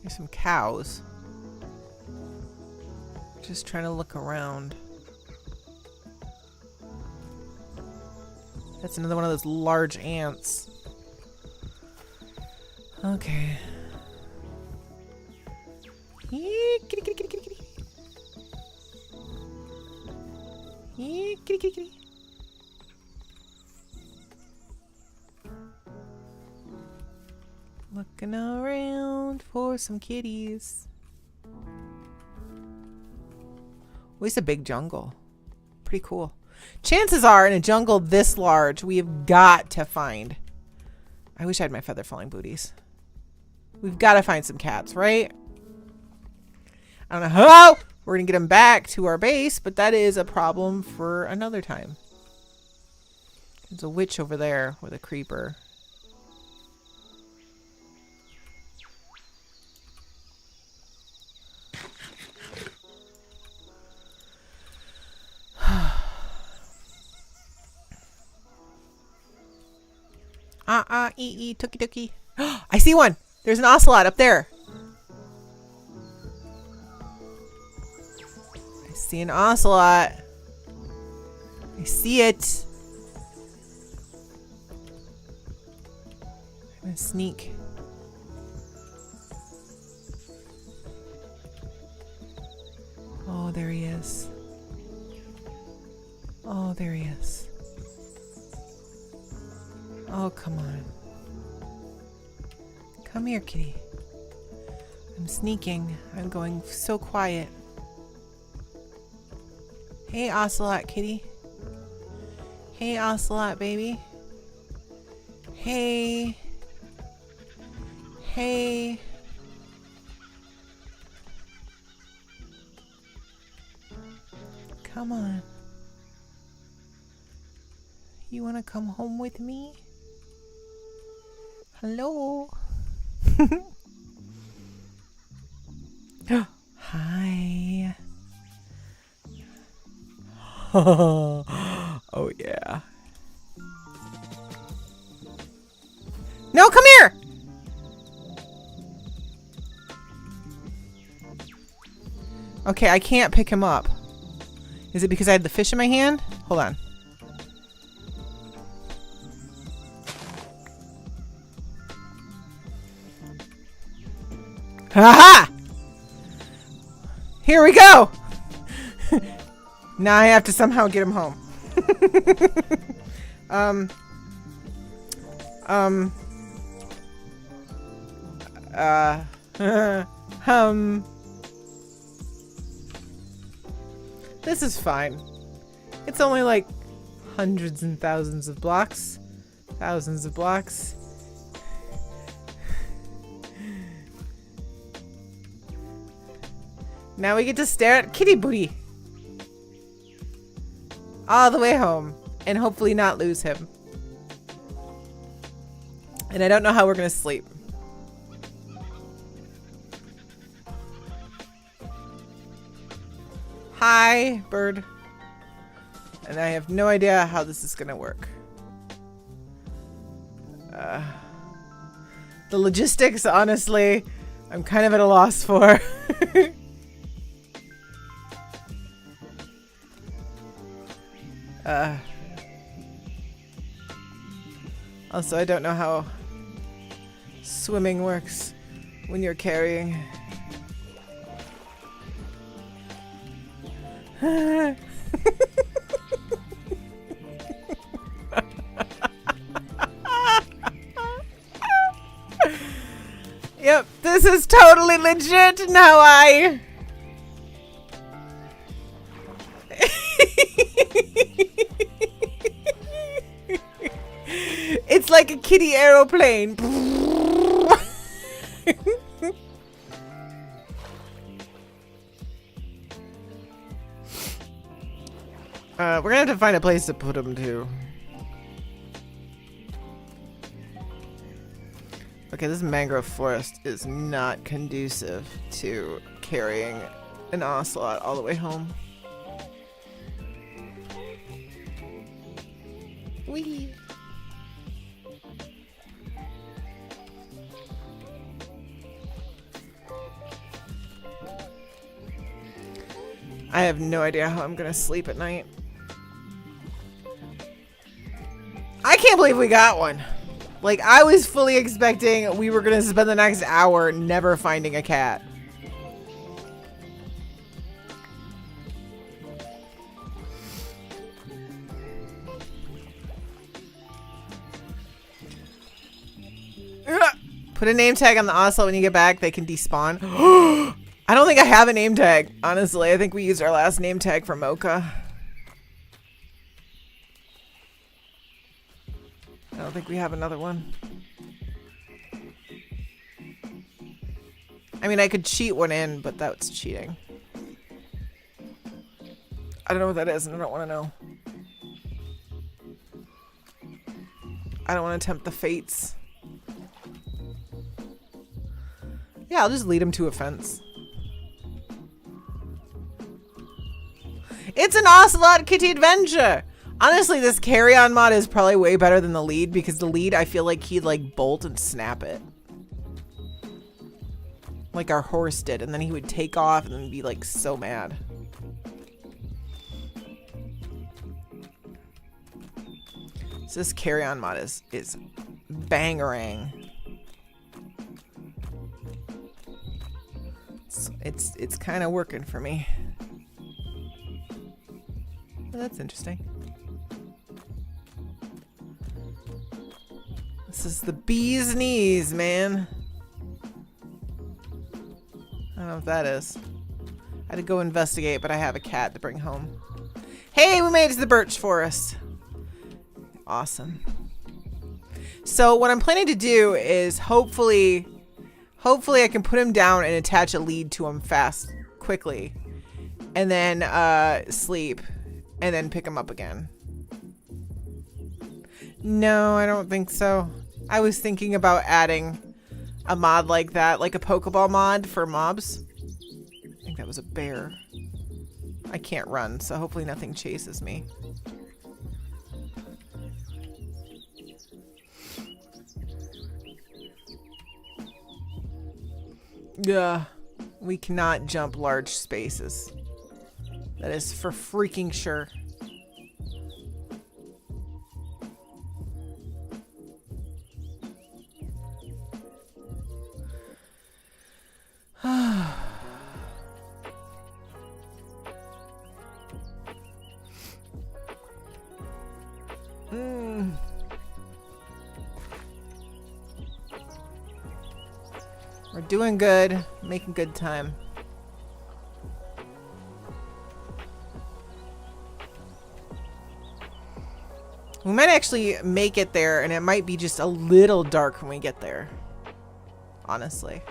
There's some cows. Just trying to look around. That's another one of those large ants. Okay. Here, kitty, kitty, kitty, kitty, kitty. Here, kitty, kitty, kitty. Looking around for some kitties. Oh, it's a big jungle. Pretty cool. Chances are, in a jungle this large, we have got to find... I wish I had my feather falling booties. We've got to find some cats, right? I don't know how we're going to get them back to our base, but that is a problem for another time. There's a witch over there with a creeper. Tookie tookie. I see one. There's an ocelot up there. I see an ocelot. I see it. I'm gonna sneak. Oh, there he is. Oh, there he is. Oh, come on. Come here, kitty. I'm sneaking. I'm going so quiet. Hey, ocelot kitty. Hey, ocelot baby. Hey. Hey. Come on. You want to come home with me? Hello? Hi. Oh, yeah. No, come here! Okay, I can't pick him up. Is it because I had the fish in my hand? Hold on. Aha! Here we go! Now I have to somehow get him home. This is fine. It's only like hundreds and thousands of blocks. Thousands of blocks. Now we get to stare at Kitty Booty. All the way home. And hopefully not lose him. And I don't know how we're gonna sleep. Hi, bird. And I have no idea how this is gonna work. The logistics, honestly, I'm kind of at a loss for. Also, I don't know how swimming works when you're carrying. Yep, this is totally legit now. It's like a kitty aeroplane. We're gonna have to find a place to put him to. Okay, this mangrove forest is not conducive to carrying an ocelot all the way home. Wee. I have no idea how I'm gonna sleep at night. I can't believe we got one. Like, I was fully expecting we were gonna spend the next hour never finding a cat. Put a name tag on the ocelot when you get back. They can despawn. I don't think I have a name tag. Honestly, I think we used our last name tag for Mocha. I don't think we have another one. I mean, I could cheat one in, but that's cheating. I don't know what that is, and I don't want to know. I don't want to tempt the fates. Yeah, I'll just lead him to a fence. It's an ocelot kitty adventure! Honestly, this carry-on mod is probably way better than the lead, because the lead, I feel like he'd like bolt and snap it. Like our horse did, and then he would take off and then be like so mad. So this carry-on mod is bangerang. It's kind of working for me. Well, that's interesting. This is the bee's knees, man. I don't know what that is. I had to go investigate, but I have a cat to bring home. Hey, we made it to the birch forest. Awesome. So what I'm planning to do is hopefully I can put him down and attach a lead to him quickly. and then sleep, and then pick them up again. No, I don't think so. I was thinking about adding a mod like that, like a Pokeball mod for mobs. I think that was a bear. I can't run, so hopefully nothing chases me. Yeah, we cannot jump large spaces. That is for freaking sure. We're doing good, making good time. We might actually make it there, and it might be just a little dark when we get there. Honestly.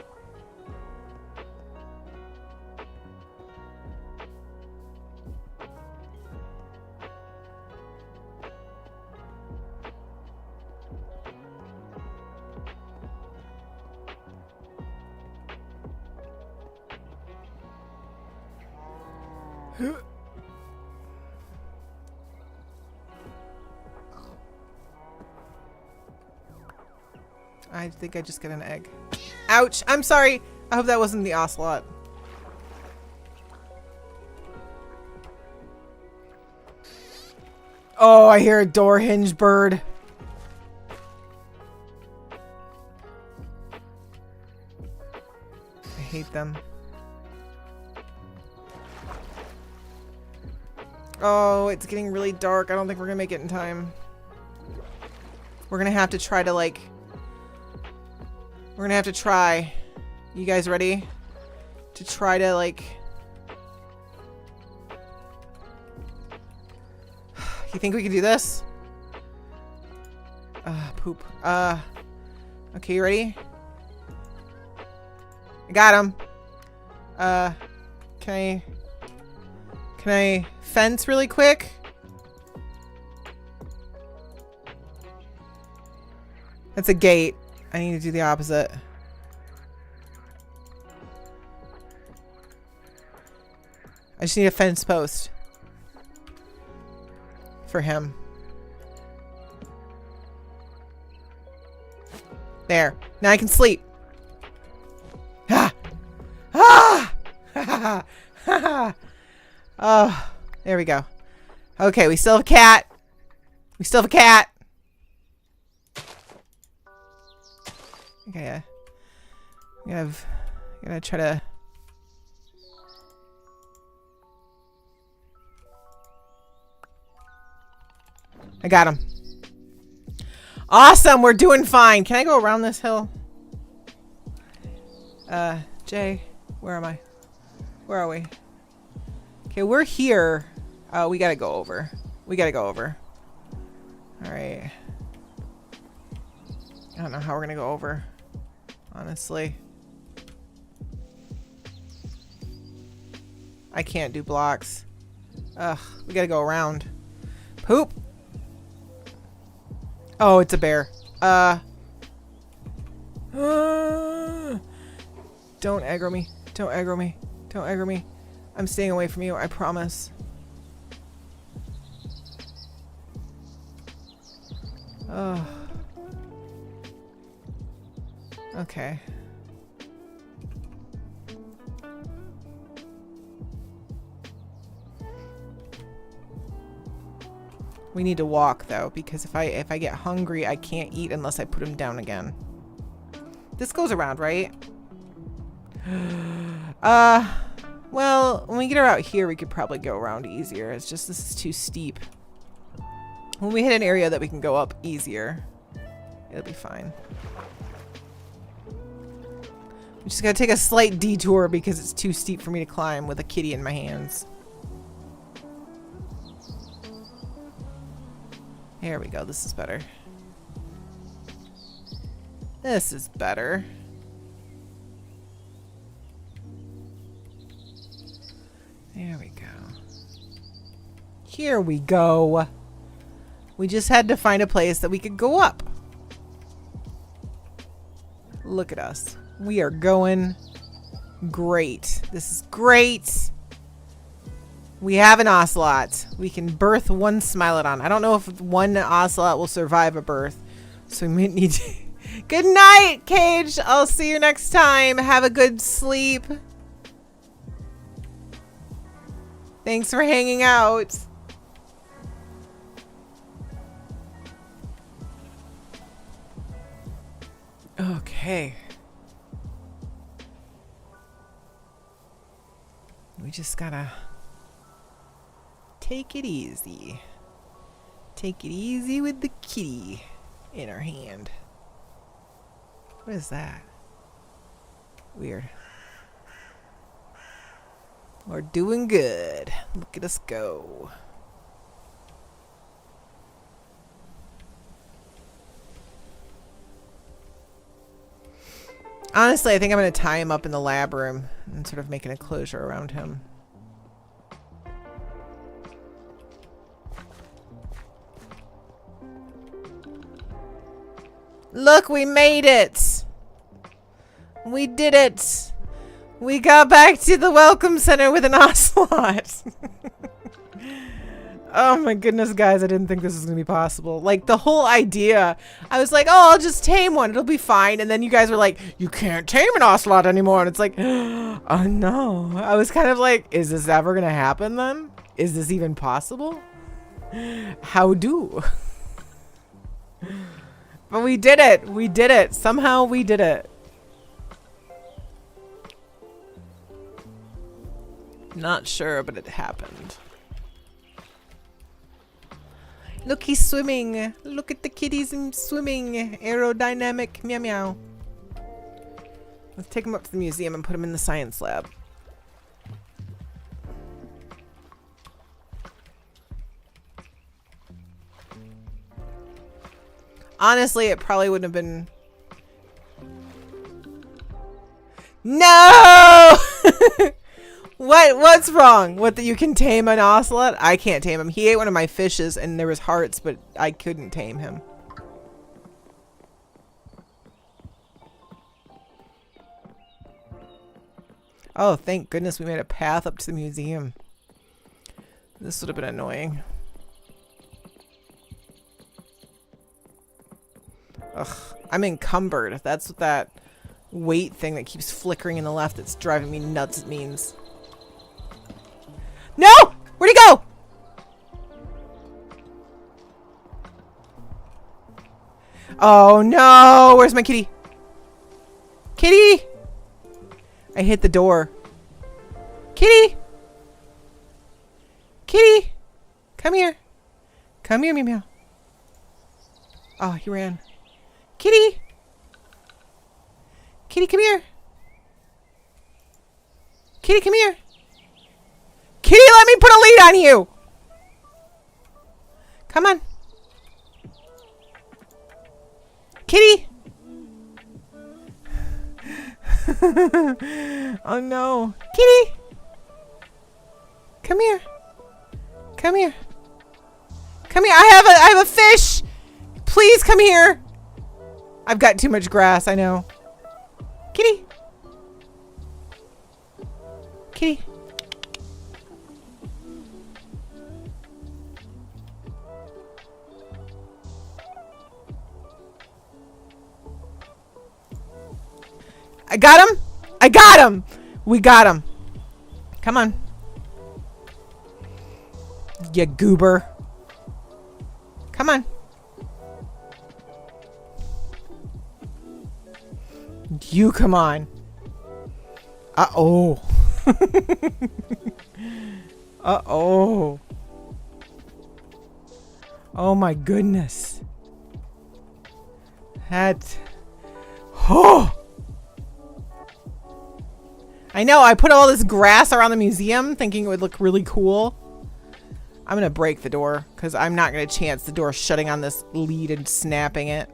I think I just got an egg. Ouch! I'm sorry! I hope that wasn't the ocelot. Oh, I hear a door hinge bird. I hate them. Oh, it's getting really dark. I don't think we're gonna make it in time. We're gonna have to try to, like... We're gonna have to try. You guys ready? To try to, like... You think we can do this? Poop. Okay, you ready? I got him. Can I fence really quick? That's a gate. I need to do the opposite. I just need a fence post. For him. There. Now I can sleep. Ah! Ah! Ha ha ha! Oh, there we go. Okay, we still have a cat. We still have a cat. Okay, gotta try to. I got him. Awesome, we're doing fine. Can I go around this hill? Jay, where am I? Where are we? Okay, we're here. We gotta go over. We gotta go over. Alright. I don't know how we're gonna go over. Honestly. I can't do blocks. Ugh, we gotta go around. Poop! Oh, it's a bear. Don't aggro me. Don't aggro me. Don't aggro me. I'm staying away from you, I promise. Oh. Okay. We need to walk though, because if I get hungry, I can't eat unless I put him down again. This goes around, right? Well, when we get her out here, we could probably go around easier. It's just this is too steep. When we hit an area that we can go up easier, it'll be fine. We just gotta take a slight detour because it's too steep for me to climb with a kitty in my hands. There we go. This is better. This is better. There we go. Here we go. We just had to find a place that we could go up. Look at us. We are going great. This is great. We have an ocelot. We can birth one Smilodon. I don't know if one ocelot will survive a birth. So we might need to... Good night, Cage. I'll see you next time. Have a good sleep. Thanks for hanging out. Okay. We just gotta take it easy. Take it easy with the kitty in our hand. What is that? Weird. We're doing good. Look at us go. Honestly, I think I'm going to tie him up in the lab room and sort of make an enclosure around him. Look, we made it! We did it! We got back to the welcome center with an ocelot! Oh my goodness, guys, I didn't think this was gonna be possible. Like, the whole idea, I was like, oh, I'll just tame one, it'll be fine. And then you guys were like, you can't tame an ocelot anymore. And it's like, oh no. I was kind of like, is this ever gonna happen then? Is this even possible? How do? But we did it. We did it. Somehow we did it. Not sure, but it happened. Look, he's swimming. Look at the kitties swimming. Aerodynamic. Meow meow. Let's take him up to the museum and put him in the science lab. Honestly, it probably wouldn't have been... No! What's wrong? What, that you can tame an ocelot? I can't tame him. He ate one of my fishes and there was hearts, but I couldn't tame him. Oh, thank goodness we made a path up to the museum. This would have been annoying. Ugh, I'm encumbered. That's what that weight thing that keeps flickering in the left that's driving me nuts means. No! Where'd he go? Oh no! Where's my kitty? Kitty! I hit the door. Kitty! Kitty! Come here. Come here, meow meow. Oh, he ran. Kitty! Kitty, come here. Kitty, come here. Kitty, let me put a lead on you. Come on. Kitty. Oh no. Kitty. Come here. Come here. Come here. I have a fish. Please come here. I've got too much grass, I know. Kitty. Kitty. I got him. I got him. We got him. Come on. You goober. Come on. You come on. Uh-oh. Uh-oh. Oh my goodness. That... Oh! I know, I put all this grass around the museum thinking it would look really cool. I'm gonna break the door because I'm not gonna chance the door shutting on this lead and snapping it.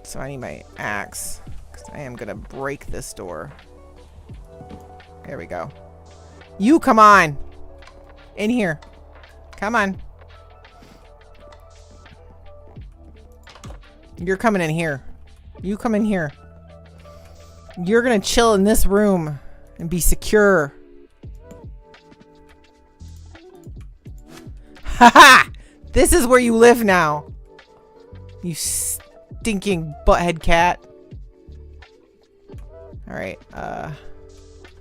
So I need my axe because I am gonna break this door. There we go. You come on. In here. Come on. You're coming in here. You come in here. You're gonna chill in this room and be secure. Haha! This is where you live now. You stinking butthead cat. Alright, I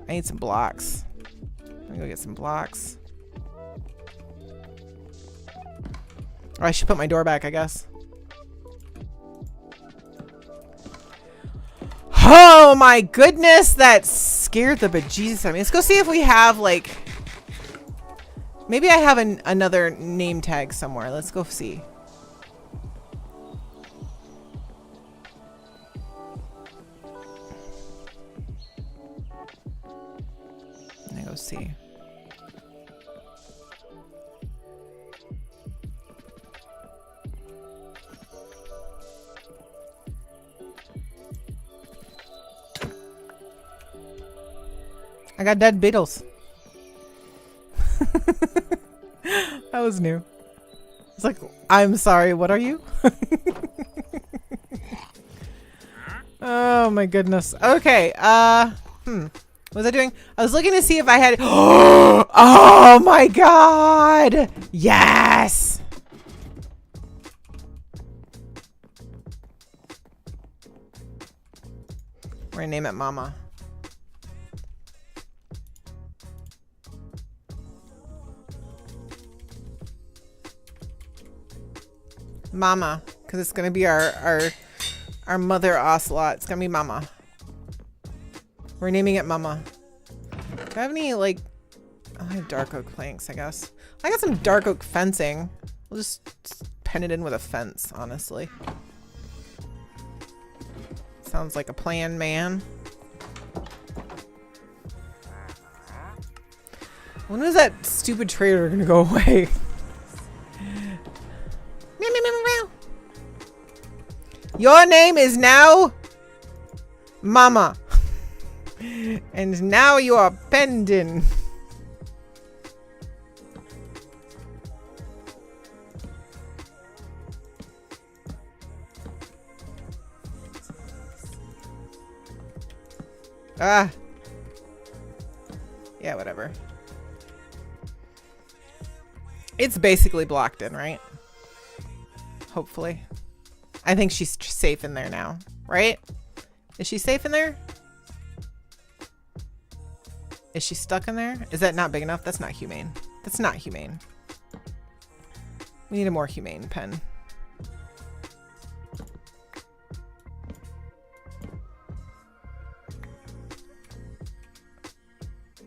need some blocks. Let me go get some blocks. Oh, I should put my door back, I guess. Oh my goodness, that scared the bejesus out of me. Let's go see if we have, like... Maybe I have another name tag somewhere. Let's go see. Let me go see. I got dead beetles. That was new. It's like, I'm sorry, what are you? Oh my goodness. Okay, what was I doing? I was looking to see if I had... Oh my god! Yes! We're gonna name it Mama. Mama, because it's gonna be our mother ocelot. It's gonna be Mama. We're naming it Mama. Do I have any, like... Oh, I have dark oak planks, I guess. I got some dark oak fencing. We'll just pen it in with a fence, honestly. Sounds like a plan, man. When is that stupid traitor gonna go away? Your name is now Mama. And now you are pending. Ah. Yeah, whatever. It's basically blocked in, right? Hopefully. I think she's safe in there now, right? Is she safe in there? Is she stuck in there? Is that not big enough? That's not humane. That's not humane. We need a more humane pen.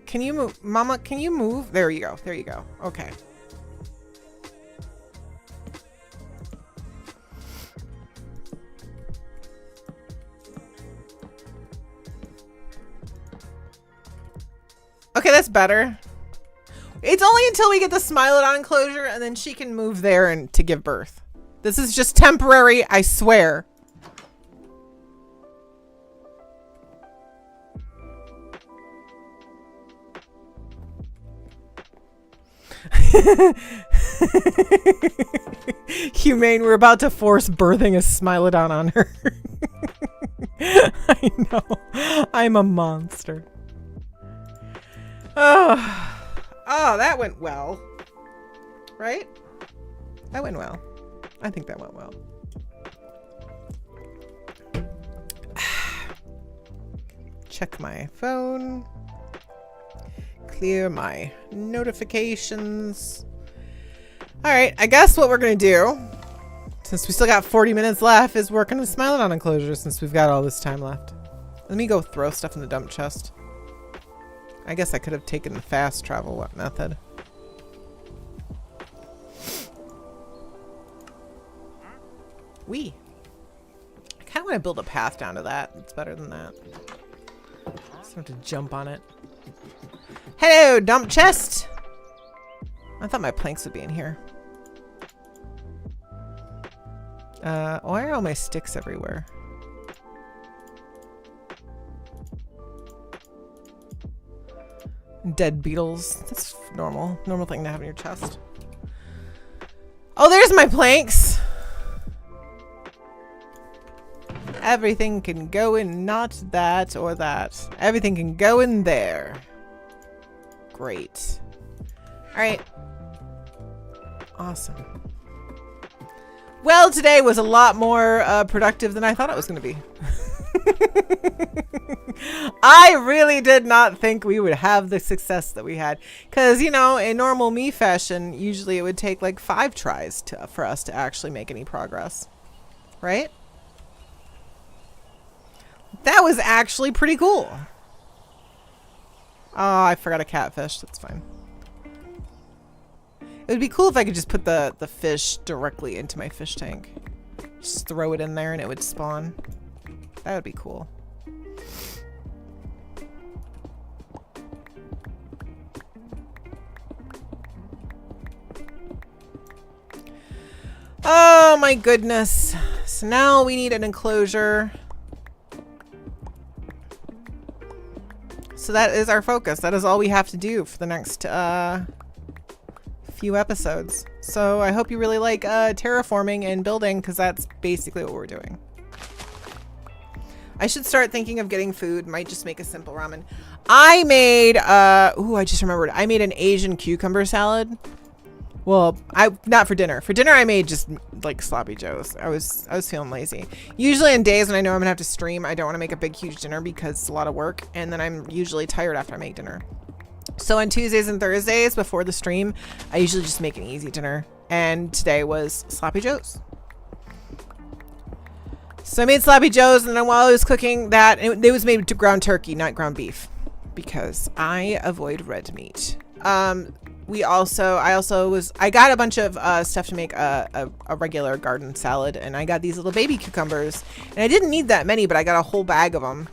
Can you move? Mama, can you move? There you go. There you go. Okay. Okay, that's better. It's only until we get the Smilodon enclosure and then she can move there and to give birth. This is just temporary, I swear. Humane, we're about to force birthing a Smilodon on her. I know. I'm a monster. Oh, that went well. Right? That went well. I think that went well. Check my phone. Clear my notifications. Alright, I guess what we're going to do, since we still got 40 minutes left, is work on a Smilodon enclosure since we've got all this time left. Let me go throw stuff in the dump chest. I guess I could have taken the fast travel method. I kind of want to build a path down to that. It's better than that. Just have to jump on it. Hello, dump chest! I thought my planks would be in here. Why are all my sticks everywhere? Dead beetles. That's normal. Normal thing to have in your chest. Oh, there's my planks. Everything can go in not that or that. Everything can go in there. Great. All right. Awesome. Well, today was a lot more productive than I thought it was going to be. I really did not think we would have the success that we had. Because, you know, in normal me fashion, usually it would take like 5 tries for us to actually make any progress. Right? That was actually pretty cool. Oh, I forgot a catfish. That's fine. It would be cool if I could just put the fish directly into my fish tank. Just throw it in there and it would spawn. That would be cool. Oh my goodness. So now we need an enclosure. So that is our focus. That is all we have to do for the next few episodes. So I hope you really like terraforming and building, because that's basically what we're doing. I should start thinking of getting food. Might just make a simple ramen. I made I just remembered. I made an Asian cucumber salad. Well, not for dinner. For dinner I made just like sloppy joes. I was feeling lazy. Usually on days when I know I'm gonna have to stream, I don't want to make a big huge dinner because it's a lot of work, and then I'm usually tired after I make dinner. So on Tuesdays and Thursdays before the stream, I usually just make an easy dinner, and today was sloppy joes. So I made sloppy joes, and then while I was cooking that, it was made to ground turkey, not ground beef, because I avoid red meat. I got a bunch of stuff to make a regular garden salad, and I got these little baby cucumbers, and I didn't need that many, but I got a whole bag of them.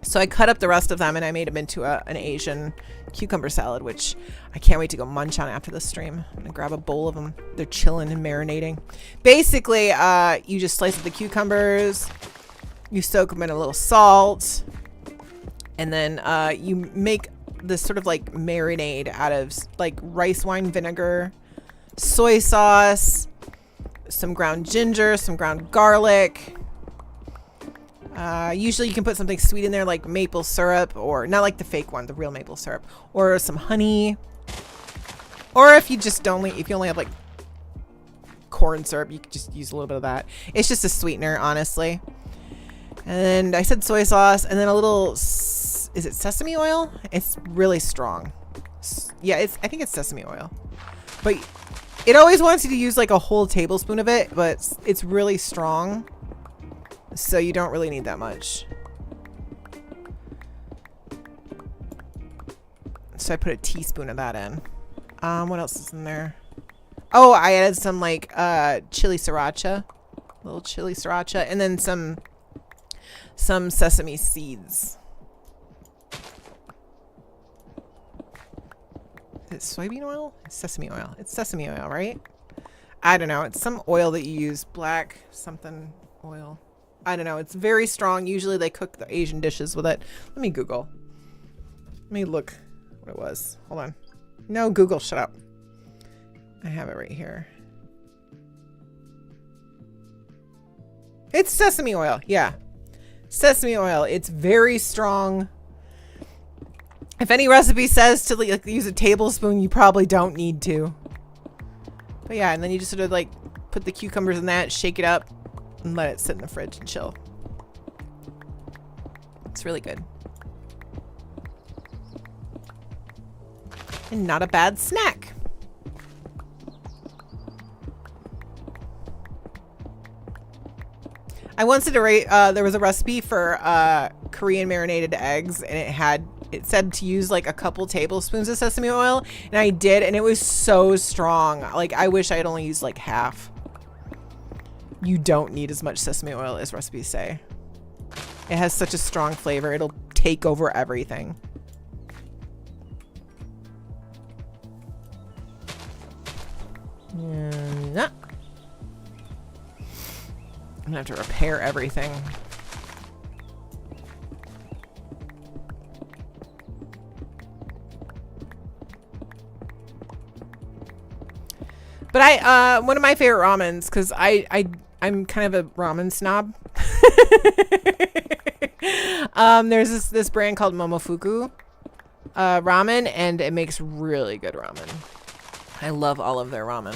So I cut up the rest of them and I made them into an Asian cucumber salad, which I can't wait to go munch on after the stream. I'm gonna grab a bowl of them. They're chilling and marinating. Basically, you just slice up the cucumbers, you soak them in a little salt, and then you make this sort of like marinade out of like rice wine vinegar, soy sauce, some ground ginger, some ground garlic. Usually you can put something sweet in there like maple syrup, or not like the fake one, the real maple syrup, or some honey. Or if you just if you only have like corn syrup, you could just use a little bit of that. It's just a sweetener, honestly. And I said soy sauce, and then a little, is it sesame oil? It's really strong. Yeah, I think it's sesame oil. But it always wants you to use like a whole tablespoon of it, but it's really strong. So you don't really need that much. So I put a teaspoon of that in. What else is in there? Oh, I added some like chili sriracha. Little chili sriracha. And then some sesame seeds. Is it soybean oil? It's sesame oil. It's sesame oil, right? I don't know. It's some oil that you use. Black something oil. I don't know. It's very strong. Usually they cook the Asian dishes with it. Let me Google. Let me look what it was. Hold on. No, Google, shut up. I have it right here. It's sesame oil. Yeah. Sesame oil. It's very strong. If any recipe says to like use a tablespoon, you probably don't need to. But yeah, and then you just sort of like put the cucumbers in that, shake it up, and let it sit in the fridge and chill. It's really good. And not a bad snack. I once did there was a recipe for Korean marinated eggs, and it said to use like a couple tablespoons of sesame oil, and I did, and it was so strong. Like, I wish I had only used like half. You don't need as much sesame oil as recipes say. It has such a strong flavor. It'll take over everything. Nah. I'm gonna have to repair everything. But I one of my favorite ramens, because I'm kind of a ramen snob. There's this brand called Momofuku ramen, and it makes really good ramen. I love all of their ramen.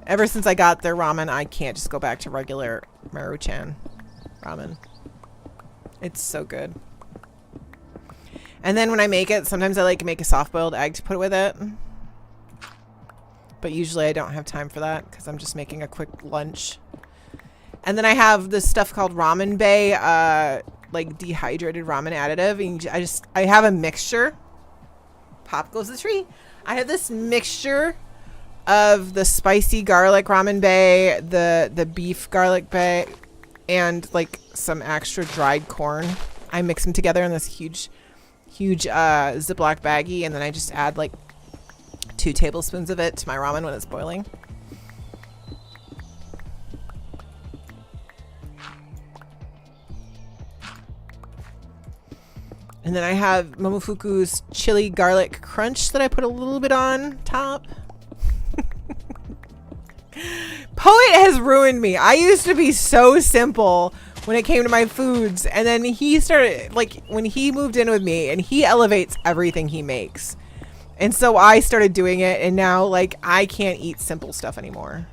Ever since I got their ramen, I can't just go back to regular Maruchan ramen. It's so good. And then when I make it, sometimes I like to make a soft-boiled egg to put with it. But usually I don't have time for that because I'm just making a quick lunch. And then I have this stuff called Ramen Bay, like dehydrated ramen additive. And I have a mixture. Pop goes the tree. I have this mixture of the spicy garlic ramen bay, the beef garlic bay, and like some extra dried corn. I mix them together in this huge Ziploc baggie, and then I just add like 2 tablespoons of it to my ramen when it's boiling. And then I have Momofuku's chili garlic crunch that I put a little bit on top. Poet has ruined me. I used to be so simple when it came to my foods, and then he started, like, when he moved in with me, and he elevates everything he makes. And so I started doing it, and now, like, I can't eat simple stuff anymore.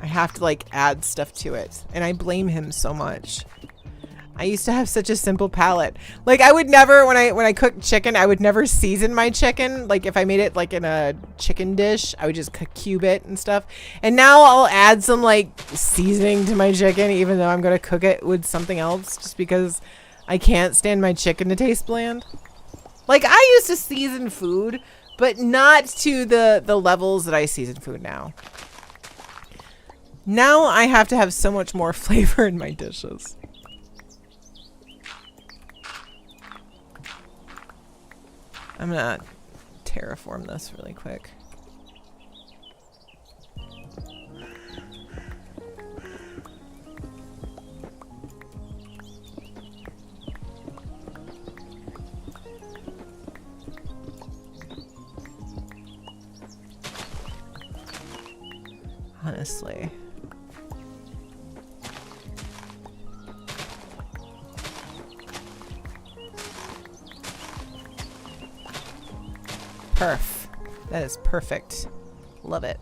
I have to, like, add stuff to it, and I blame him so much. I used to have such a simple palate. Like, I would never, when I cook chicken, I would never season my chicken. Like, if I made it like in a chicken dish, I would just cube it and stuff. And now I'll add some like seasoning to my chicken, even though I'm gonna cook it with something else, just because I can't stand my chicken to taste bland. Like, I used to season food, but not to the levels that I season food now. Now I have to have so much more flavor in my dishes. I'm gonna terraform this really quick. Honestly. Perf. That is perfect. Love it.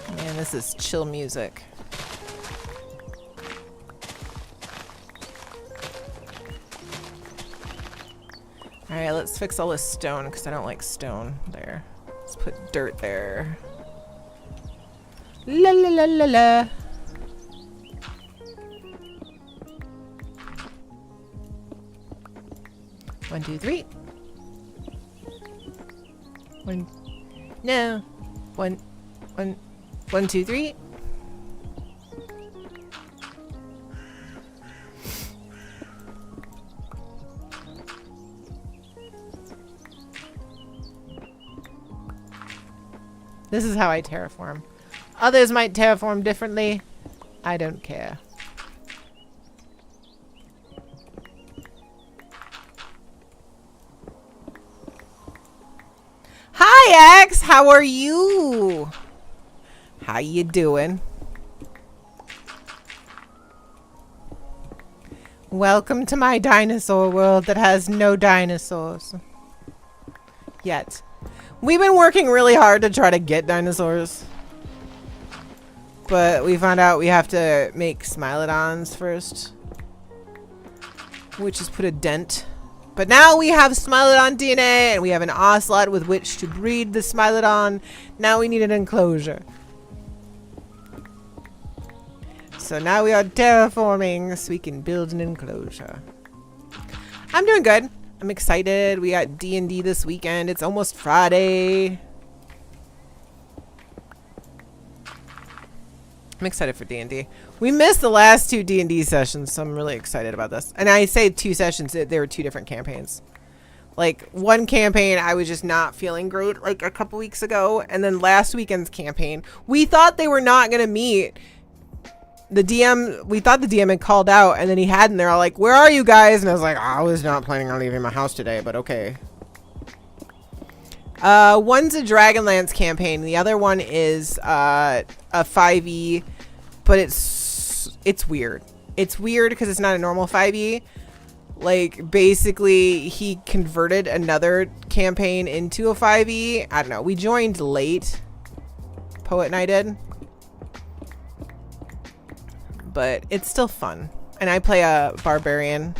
Man, this is chill music. Alright, let's fix all this stone because I don't like stone there. Let's put dirt there. La la la la la. One, two, three. One. No. One, 2, 3. This is how I terraform. Others might terraform differently. I don't care. Hi, X. How are you? How you doing? Welcome to my dinosaur world that has no dinosaurs. Yet. We've been working really hard to try to get dinosaurs. But we found out we have to make Smilodons first. Which has put a dent. But now we have Smilodon DNA, and we have an ocelot with which to breed the Smilodon. Now we need an enclosure. So now we are terraforming so we can build an enclosure. I'm doing good. I'm excited. We got D&D this weekend. It's almost Friday. I'm excited for D&D. We missed the last 2 D&D sessions, so I'm really excited about this. And I say 2 sessions, there were 2 different campaigns. Like, one campaign, I was just not feeling great, like, a couple weeks ago. And then last weekend's campaign, we thought they were not going to meet the DM, we thought the DM had called out, and then he hadn't. They're all like, where are you guys? And I was like, I was not planning on leaving my house today, but okay. One's a Dragonlance campaign. The other one is a 5e, but it's weird. It's weird because it's not a normal 5e. Like, basically, he converted another campaign into a 5e. I don't know. We joined late. Poet and I did. But it's still fun. And I play a barbarian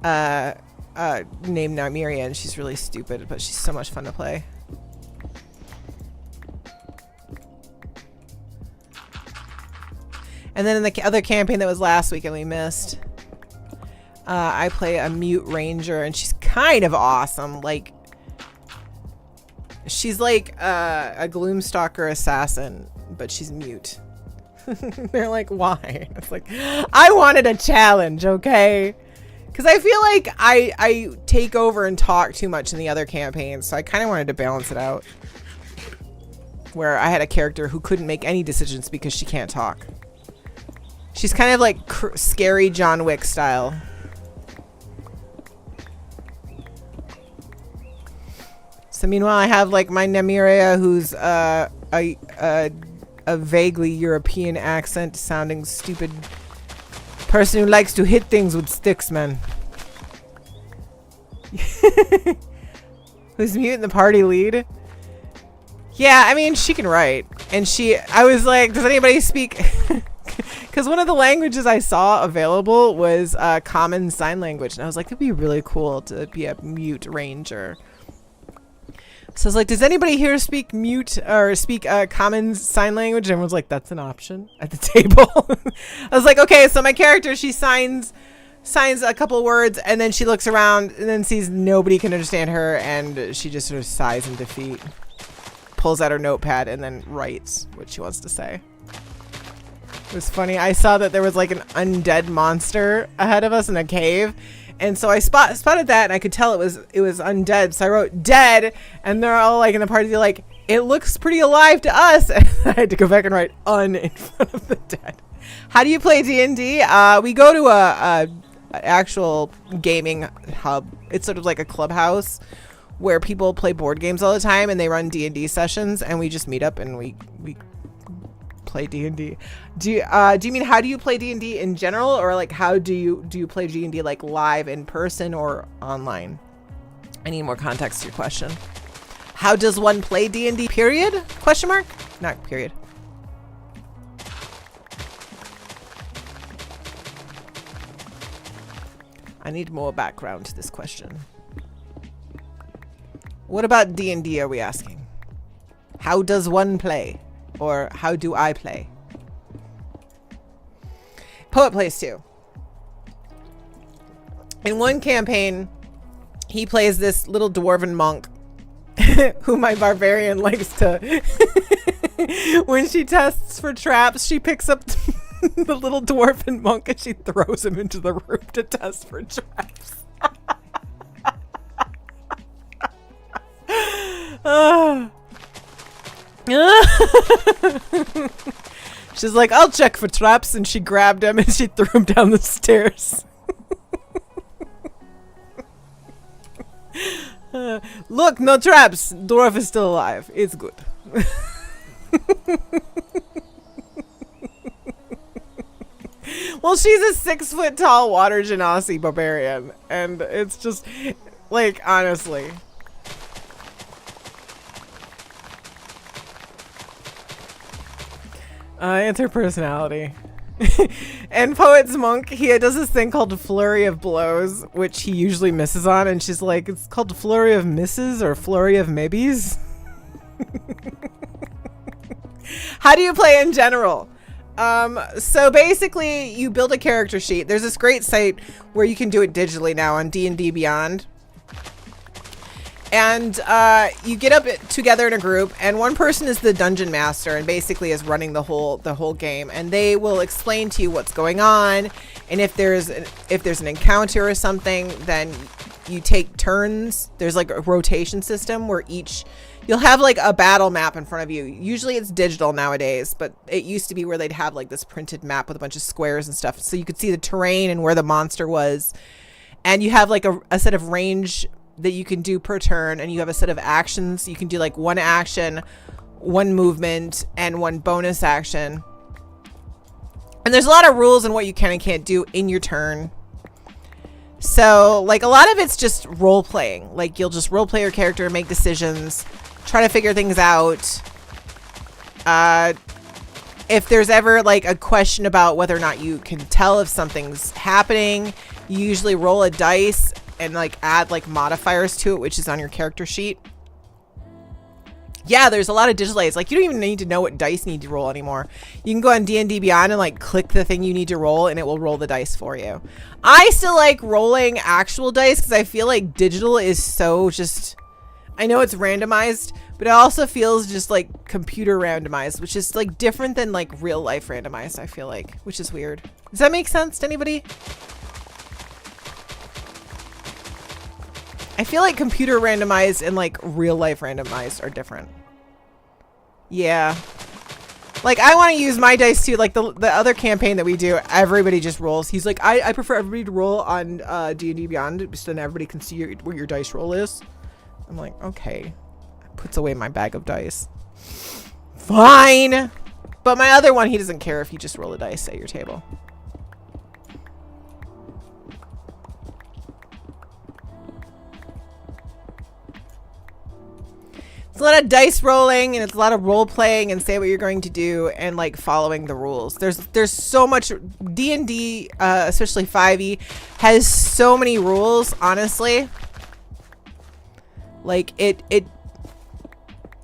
named Nymeria, and she's really stupid, but she's so much fun to play. And then in the other campaign that was last week and we missed, I play a mute ranger, and she's kind of awesome. Like, she's like a Gloomstalker assassin, but she's mute. They're like, why? It's like, I wanted a challenge, okay? Because I feel like I take over and talk too much in the other campaigns, so I kind of wanted to balance it out. Where I had a character who couldn't make any decisions because she can't talk. She's kind of like scary John Wick style. So meanwhile, I have like my Nymeria, who's a vaguely European accent sounding stupid person who likes to hit things with sticks, man. Who's mute in the party lead? Yeah, I mean, she can write. And I was like, does anybody speak? Because one of the languages I saw available was Common Sign Language. And I was like, it'd be really cool to be a mute ranger. So I was like, does anybody here speak mute or speak Common Sign Language? And everyone's like, that's an option at the table. I was like, okay, so my character, she signs a couple words, and then she looks around and then sees nobody can understand her, and she just sort of sighs in defeat, pulls out her notepad, and then writes what she wants to say. It was funny. I saw that there was like an undead monster ahead of us in a cave. And so I spotted that, and I could tell it was undead. So I wrote dead, and they're all like in the party, they're like, it looks pretty alive to us. And I had to go back and write un in front of the dead. How do you play D&D? We go to a actual gaming hub. It's sort of like a clubhouse where people play board games all the time, and they run D&D sessions, and we just meet up and we play D&D. Do you mean how do you play D&D in general, or like how do you play D&D like live in person or online? I need more context to your question. How does one play D&D, period? Question mark? Not period. I need more background to this question. What about D&D are we asking? How does one play? Or how do I play? Poet plays too. In one campaign, he plays this little dwarven monk who my barbarian likes to... When she tests for traps, she picks up the little dwarven monk and she throws him into the room to test for traps. She's like, I'll check for traps, and she grabbed him and she threw him down the stairs. Look, no traps. Dwarf is still alive. It's good. Well, she's a 6-foot-tall water genasi barbarian, and it's just like, honestly. It's her personality. And Poet's monk, he does this thing called a flurry of blows, which he usually misses on, and she's like, it's called a flurry of misses or flurry of maybes. How do you play in general? So basically, you build a character sheet. There's this great site where you can do it digitally now on D&D Beyond. And you get up together in a group, and one person is the dungeon master and basically is running the whole game, and they will explain to you what's going on, and if there's an encounter or something, then you take turns. There's like a rotation system where you'll have like a battle map in front of you. Usually it's digital nowadays, but it used to be where they'd have like this printed map with a bunch of squares and stuff. So you could see the terrain and where the monster was. And you have like a set of range that you can do per turn. And you have a set of actions. You can do like one action, one movement, and one bonus action. And there's a lot of rules on what you can and can't do in your turn. So, like, a lot of it's just role-playing. Like, you'll just role-play your character, make decisions, try to figure things out. If there's ever, like, a question about whether or not you can tell if something's happening, you usually roll a dice and, like, add, like, modifiers to it, which is on your character sheet. Yeah, there's a lot of digital aids. Like, you don't even need to know what dice you need to roll anymore. You can go on D&D Beyond and, like, click the thing you need to roll, and it will roll the dice for you. I still like rolling actual dice because I feel like digital is so just... I know it's randomized, but it also feels just, like, computer randomized, which is, like, different than, like, real-life randomized, I feel like, which is weird. Does that make sense to anybody? I feel like computer randomized and like real life randomized are different. Yeah. Like I want to use my dice too. Like the other campaign that we do, everybody just rolls. He's like, I prefer everybody to roll on D&D Beyond so then everybody can see where your dice roll is. I'm like, okay. Puts away my bag of dice. Fine. But my other one, he doesn't care if you just roll a dice at your table. It's a lot of dice rolling and it's a lot of role playing and say what you're going to do and like following the rules. There's so much. D&D, especially 5e, has so many rules, honestly. Like it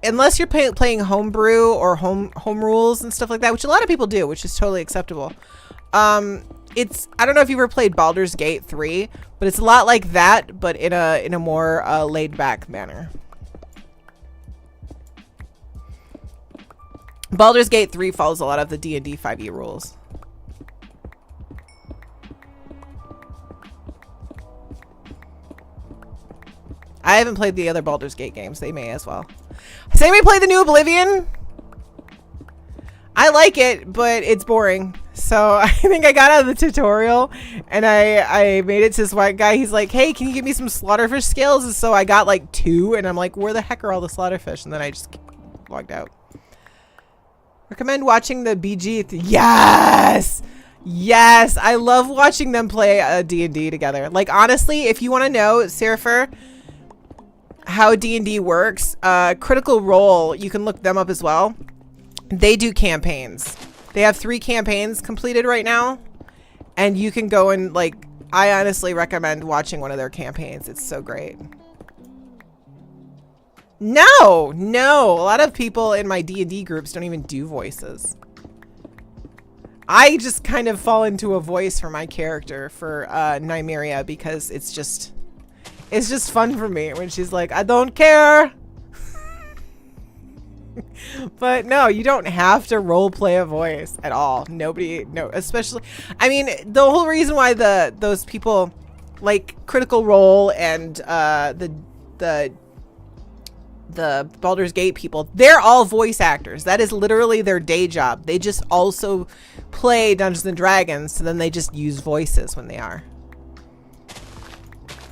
unless you're playing homebrew or home rules and stuff like that, which a lot of people do, which is totally acceptable. I don't know if you've ever played Baldur's Gate 3, but it's a lot like that, but in a more laid back manner. Baldur's Gate 3 follows a lot of the D&D 5e rules. I haven't played the other Baldur's Gate games. They may as well. Has anybody played the new Oblivion? I like it, but it's boring. So I think I got out of the tutorial and I made it to this white guy. He's like, hey, can you give me some slaughterfish scales? And so I got like 2 and I'm like, where the heck are all the slaughterfish? And then I just logged out. Recommend watching the BG. Yes! Yes! I love watching them play D&D together. Like, honestly, if you want to know, Serapher, how D&D works, Critical Role, you can look them up as well. They do campaigns. They have 3 campaigns completed right now. And you can go and, like, I honestly recommend watching one of their campaigns. It's so great. No, a lot of people in my D&D groups don't even do voices. I just kind of fall into a voice for my character for Nymeria because it's just fun for me when she's like, I don't care. But no, you don't have to role play a voice at all. Especially, I mean, the whole reason why those people like Critical Role and the Baldur's Gate people, they're all voice actors. That is literally their day job. They just also play Dungeons and Dragons, so then they just use voices when they are.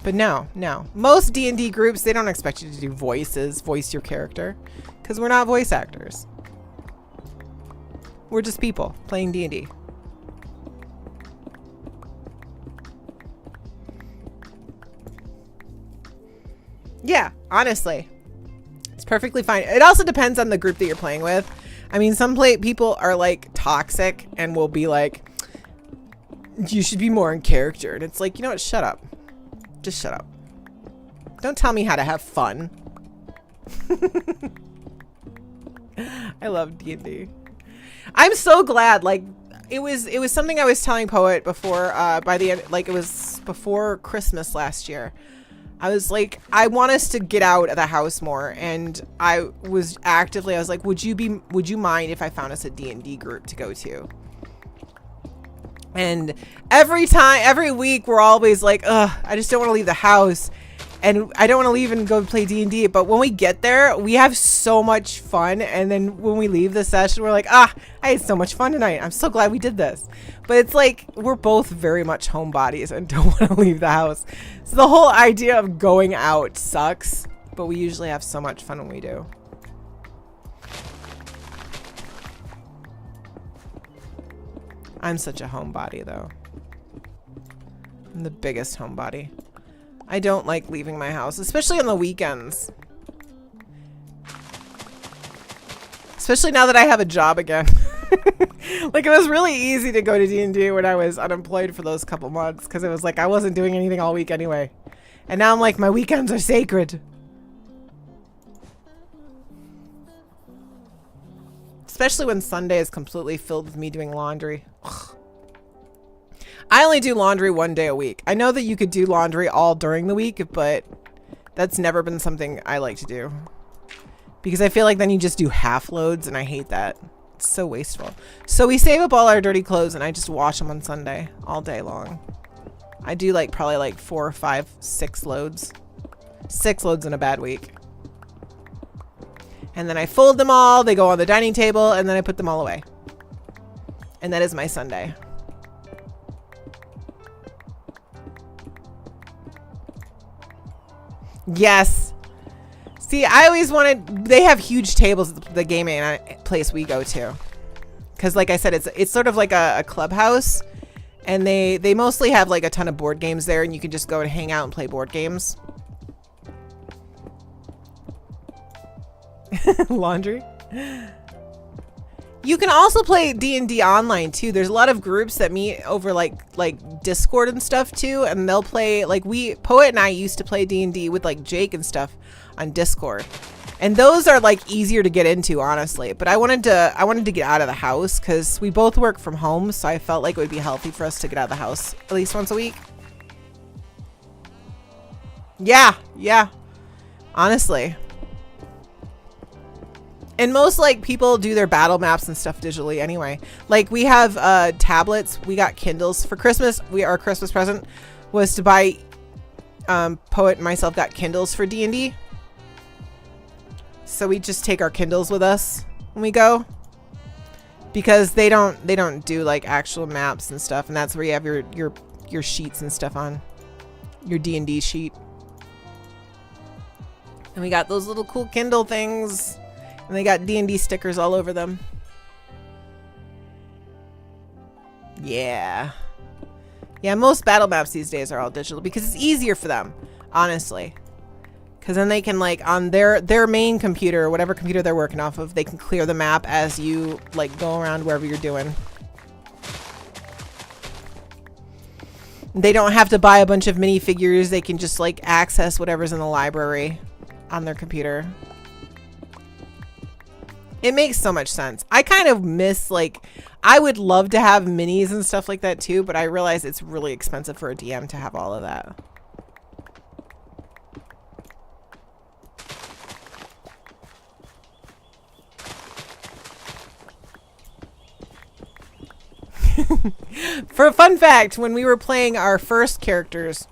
But no. Most D&D groups, they don't expect you to do voice your character, because we're not voice actors. We're just people playing D&D. Yeah, honestly. It's perfectly fine. It also depends on the group that you're playing with. I mean, some people are like toxic and will be like, you should be more in character. And it's like, you know what? Shut up. Just shut up. Don't tell me how to have fun. I love D&D. I'm so glad. Like, it was something I was telling Poet before, by the end, like it was before Christmas last year. I was like, I want us to get out of the house more, and I was like, would you mind if I found us a D&D group to go to? And every week, we're always like, ugh, I just don't want to leave the house. And I don't want to leave and go play D&D. But when we get there, we have so much fun. And then when we leave the session, we're like, I had so much fun tonight. I'm so glad we did this. But it's like, we're both very much homebodies and don't want to leave the house. So the whole idea of going out sucks. But we usually have so much fun when we do. I'm such a homebody, though. I'm the biggest homebody. I don't like leaving my house, especially on the weekends. Especially now that I have a job again. Like, it was really easy to go to D&D when I was unemployed for those couple months, because it was like I wasn't doing anything all week anyway. And now I'm like, my weekends are sacred. Especially when Sunday is completely filled with me doing laundry. Ugh. I only do laundry 1 day a week. I know that you could do laundry all during the week, but that's never been something I like to do. Because I feel like then you just do half loads, and I hate that. It's so wasteful. So we save up all our dirty clothes, and I just wash them on Sunday all day long. I do like probably like 4 or 5, 6 loads. 6 loads in a bad week. And then I fold them all, they go on the dining table, and then I put them all away. And that is my Sunday. Yes. See, I always wanted, they have huge tables at the gaming place we go to. Because like I said, it's sort of like a clubhouse. And they mostly have like a ton of board games there, and you can just go and hang out and play board games. Laundry. You can also play D&D online too. There's a lot of groups that meet over like Discord and stuff too, and they'll play like Poet and I used to play D&D with like Jake and stuff on Discord. And those are like easier to get into, honestly. But I wanted to get out of the house because we both work from home, so I felt like it would be healthy for us to get out of the house at least once a week. Yeah. Honestly. And most like people do their battle maps and stuff digitally anyway. Like we have tablets, we got Kindles for Christmas. Our Christmas present was to buy Poet and myself got Kindles for D&D. So we just take our Kindles with us when we go. Because they don't do like actual maps and stuff, and that's where you have your sheets and stuff on. Your D&D sheet. And we got those little cool Kindle things. And they got D&D stickers all over them. Yeah. Yeah, most battle maps these days are all digital because it's easier for them, honestly. Because then they can, like, on their main computer, whatever computer they're working off of, they can clear the map as you, like, go around wherever you're doing. They don't have to buy a bunch of minifigures. They can just, like, access whatever's in the library on their computer. It makes so much sense. I kind of miss, like, I would love to have minis and stuff like that too, but I realize it's really expensive for a DM to have all of that. For a fun fact, when we were playing our first characters,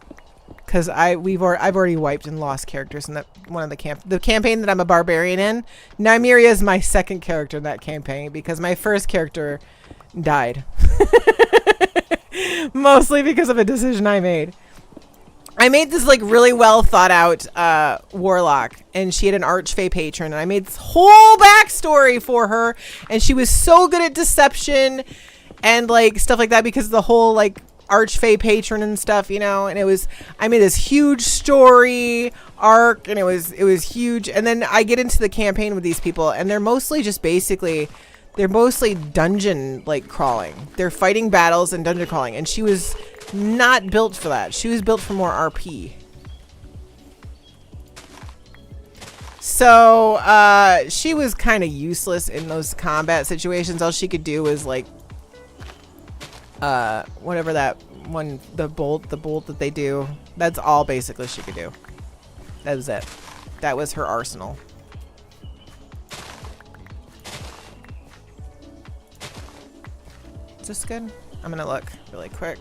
because I've already wiped and lost characters in that one of the campaign that I'm a barbarian in. Nymeria is my second character in that campaign because my first character died. Mostly because of a decision I made. I made this like really well thought out warlock, and she had an archfey patron, and I made this whole backstory for her, and she was so good at deception and like stuff like that because of the whole like archfey patron and stuff, you know. And I made this huge story arc, and it was huge. And then I get into the campaign with these people, and they're mostly dungeon like crawling. They're fighting battles and dungeon crawling, and she was not built for that. She was built for more RP. So she was kind of useless in those combat situations. All she could do was like whatever that one, the bolt that they do, that's all basically she could do. That was it. That was her arsenal. Is this good? I'm gonna look really quick.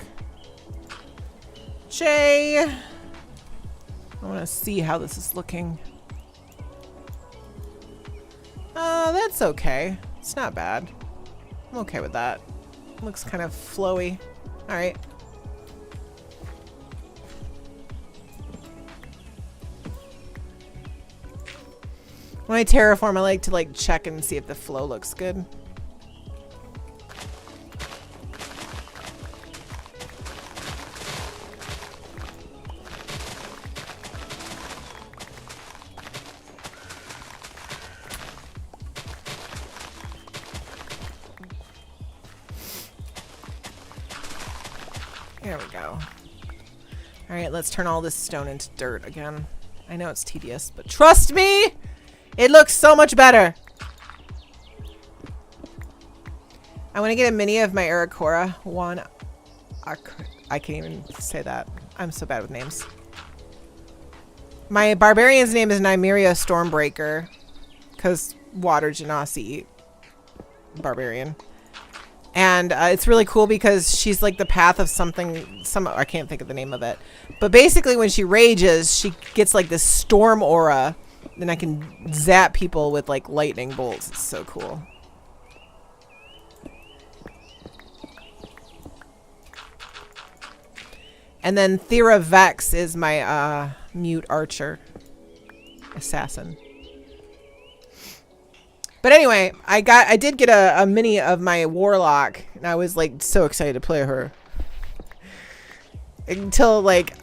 J. I want to see how this is looking. That's okay. It's not bad. I'm okay with that. Looks kind of flowy. All right. When I terraform, I like to like check and see if the flow looks good. There we go. All right, let's turn all this stone into dirt again. I know it's tedious, but trust me, it looks so much better. I want to get a mini of my Aracora one. I can't even say that. I'm so bad with names. My barbarian's name is Nymeria Stormbreaker, because water genasi barbarian. And it's really cool because she's like the path of something, I can't think of the name of it. But basically when she rages, she gets like this storm aura. Then I can zap people with like lightning bolts. It's so cool. And then Thera Vex is my mute archer assassin. But anyway, I did get a mini of my warlock, and I was like so excited to play her. Until like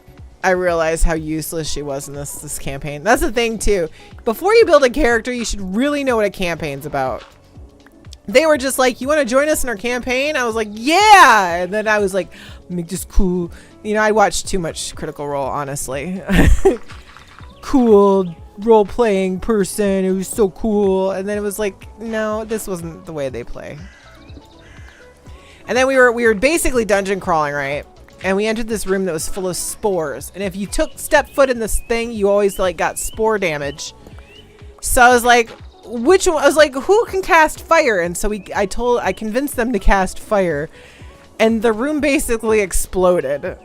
I realized how useless she was in this campaign. That's the thing too. Before you build a character, you should really know what a campaign's about. They were just like, you want to join us in our campaign? I was like, yeah! And then I was like, make this cool. You know, I watched too much Critical Role, honestly. Cool role-playing person. It was so cool. And then it was like, no, this wasn't the way they play. And then we were basically dungeon crawling, right? And we entered this room that was full of spores. And if you step foot in this thing, you always like got spore damage. So I was like, which one? I was like, who can cast fire? And so I convinced them to cast fire. And the room basically exploded.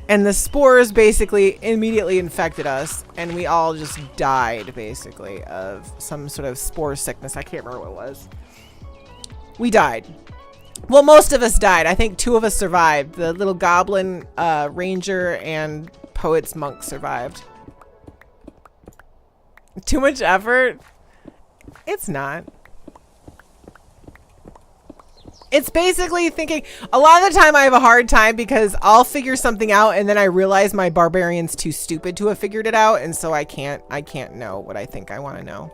And the spores basically immediately infected us. And we all just died, basically, of some sort of spore sickness. I can't remember what it was. We died. Well, most of us died. I think 2 of us survived. The little goblin ranger and poet's monk survived. Too much effort? It's not. It's basically thinking, a lot of the time I have a hard time because I'll figure something out and then I realize my barbarian's too stupid to have figured it out, and so I can't know what I think I want to know.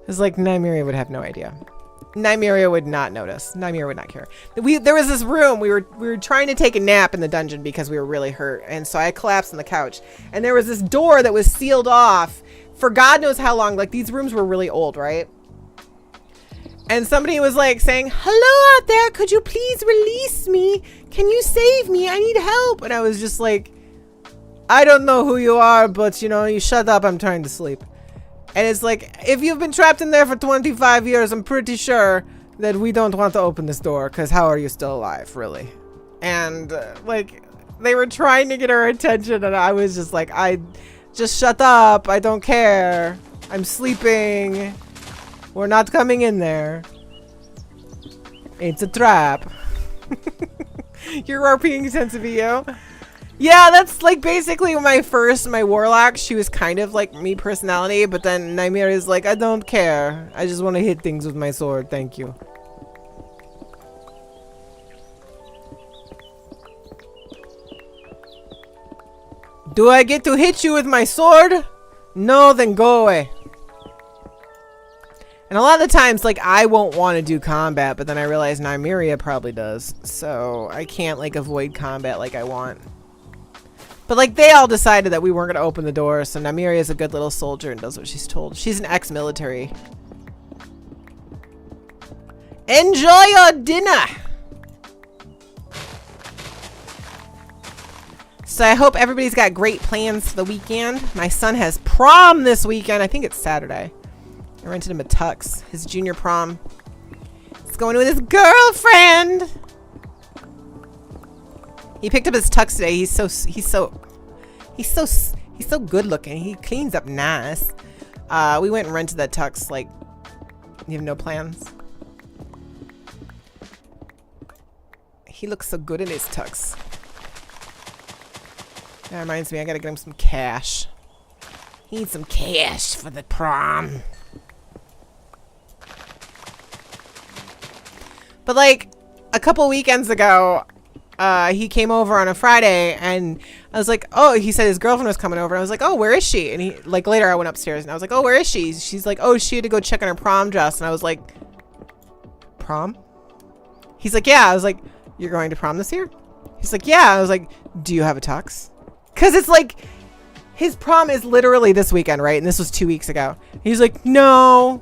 It's like Nymeria would have no idea. Nymeria would not notice. Nymeria would not care. There was this room, we were trying to take a nap in the dungeon because we were really hurt, and so I collapsed on the couch. And there was this door that was sealed off for God knows how long. Like, these rooms were really old, right? And somebody was like saying, hello out there, could you please release me? Can you save me? I need help. And I was just like, I don't know who you are, but you know, you shut up, I'm trying to sleep. And it's like, if you've been trapped in there for 25 years, I'm pretty sure that we don't want to open this door, because how are you still alive, really? And like, they were trying to get our attention, and I was just like, just shut up, I don't care. I'm sleeping. We're not coming in there. It's a trap. You're RPing sense of you. Yeah, that's like basically my warlock. She was kind of like me personality, but then Nymeria is like, I don't care. I just want to hit things with my sword. Thank you. Do I get to hit you with my sword? No, then go away. And a lot of the times, like, I won't want to do combat, but then I realize Nymeria probably does. So I can't, like, avoid combat like I want. But, like, they all decided that we weren't going to open the door, so Nymeria is a good little soldier and does what she's told. She's an ex-military. Enjoy your dinner! So I hope everybody's got great plans for the weekend. My son has prom this weekend. I think it's Saturday. I rented him a tux, his junior prom. It's going with his girlfriend. He picked up his tux today. He's so good looking. He cleans up nice. We went and rented that tux. Like, you have no plans? He looks so good in his tux. That reminds me, I gotta get him some cash. He needs some cash for the prom. But like a couple weekends ago, he came over on a Friday and I was like, oh, he said his girlfriend was coming over. And I was like, oh, where is she? And he, like, later I went upstairs and I was like, oh, where is she? She's like, oh, she had to go check on her prom dress. And I was like, prom? He's like, yeah. I was like, you're going to prom this year? He's like, yeah. I was like, do you have a tux? Cause it's like, his prom is literally this weekend, right? And this was 2 weeks ago. He's like, no.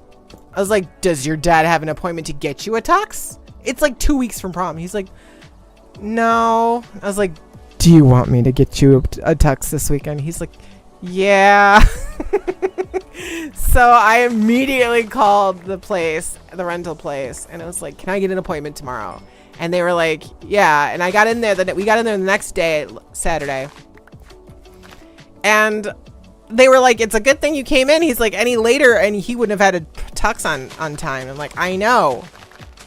I was like, does your dad have an appointment to get you a tux? It's like 2 weeks from prom. He's like, no. I was like, do you want me to get you a tux this weekend? He's like, yeah. So I immediately called the rental place, and it was like, can I get an appointment tomorrow? And they were like, yeah. And I got in there, we got in there the next day, Saturday. And they were like, it's a good thing you came in. He's like, any later and he wouldn't have had a tux on time. I'm like, I know.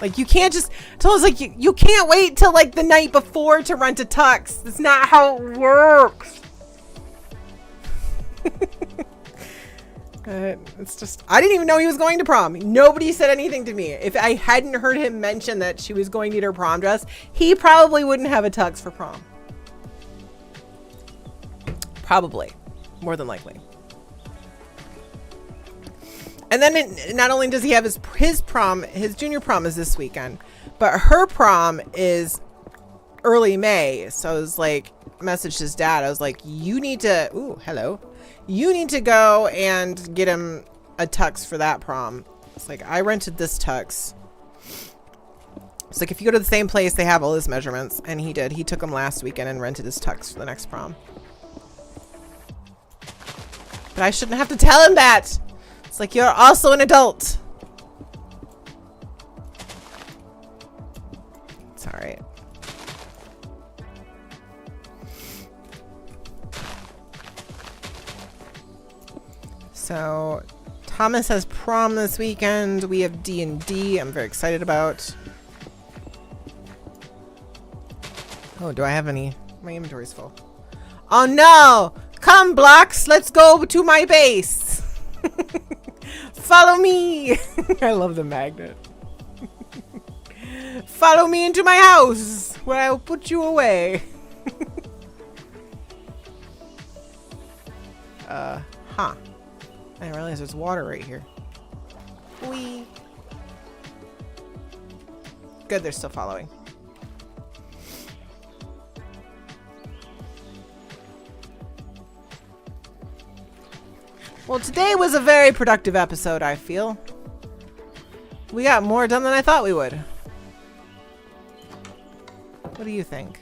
Like, you can't just, so I was like, you can't wait till like the night before to rent a tux. That's not how it works. It's just, I didn't even know he was going to prom. Nobody said anything to me. If I hadn't heard him mention that she was going to get her prom dress, he probably wouldn't have a tux for prom. Probably. More than likely. And then not only does he have his prom, his junior prom is this weekend, but her prom is early May. So I was like, messaged his dad. I was like, you need to, ooh, hello. You need to go and get him a tux for that prom. It's like, I rented this tux. It's like, if you go to the same place, they have all his measurements. And he did. He took him last weekend and rented his tux for the next prom. But I shouldn't have to tell him that. It's like, you're also an adult. It's all right. So Thomas has prom this weekend. We have D&D. I'm very excited about. Oh, do I have any? My inventory's full. Oh no! Come, blocks. Let's go to my base. Follow me. I love the magnet. Follow me into my house where I will put you away. Huh. I didn't realize there's water right here. Whee. Good, they're still following. Well, today was a very productive episode, I feel. We got more done than I thought we would. What do you think?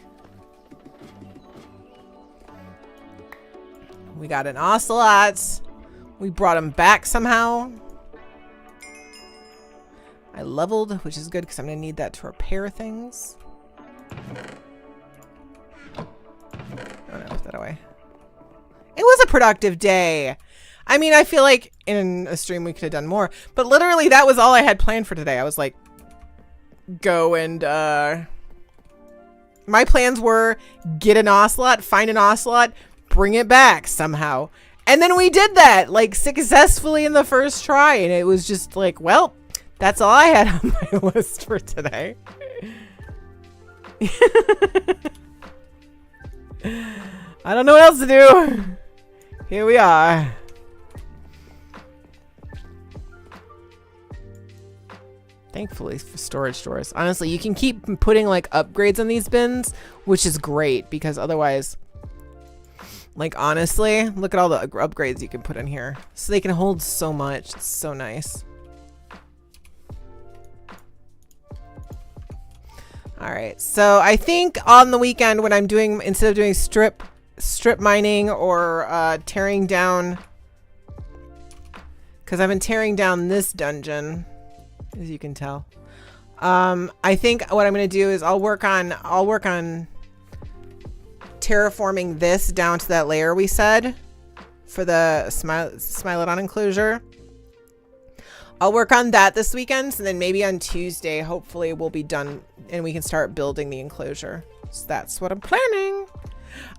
We got an ocelot. We brought him back somehow. I leveled, which is good because I'm going to need that to repair things. Oh no, put that away. It was a productive day. I mean, I feel like in a stream we could have done more, but literally that was all I had planned for today. I was like, go and, my plans were get an ocelot, find an ocelot, bring it back somehow. And then we did that, like, successfully in the first try, and it was just like, well, that's all I had on my list for today. I don't know what else to do. Here we are. Thankfully for storage doors. Honestly, you can keep putting like upgrades on these bins, which is great because otherwise, like, honestly, look at all the upgrades you can put in here. So they can hold so much. It's so nice. All right. So I think on the weekend when I'm doing, instead of doing strip mining or tearing down, because I've been tearing down this dungeon, as you can tell. I think what I'm going to do is I'll work on terraforming this down to that layer we said for the Smilodon enclosure. I'll work on that this weekend, and then maybe on Tuesday, hopefully we'll be done and we can start building the enclosure. So that's what I'm planning.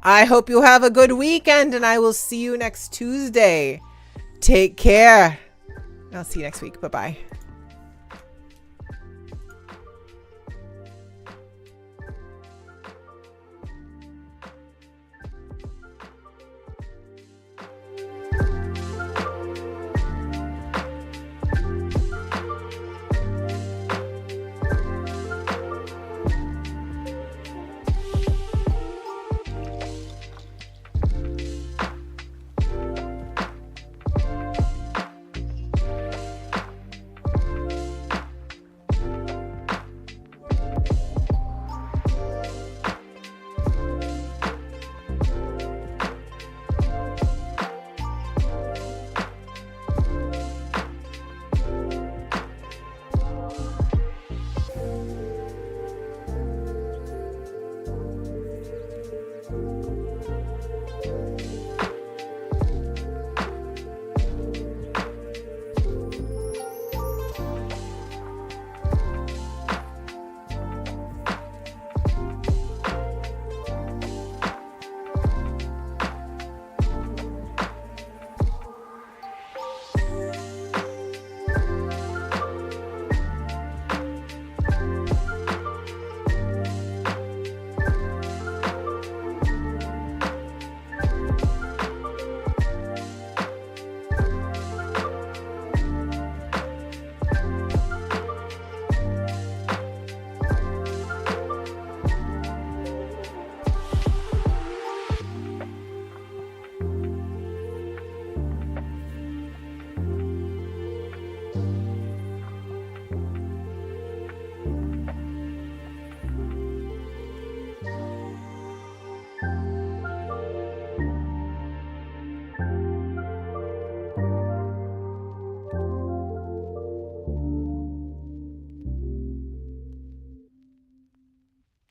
I hope you have a good weekend, and I will see you next Tuesday. Take care. I'll see you next week. Bye-bye.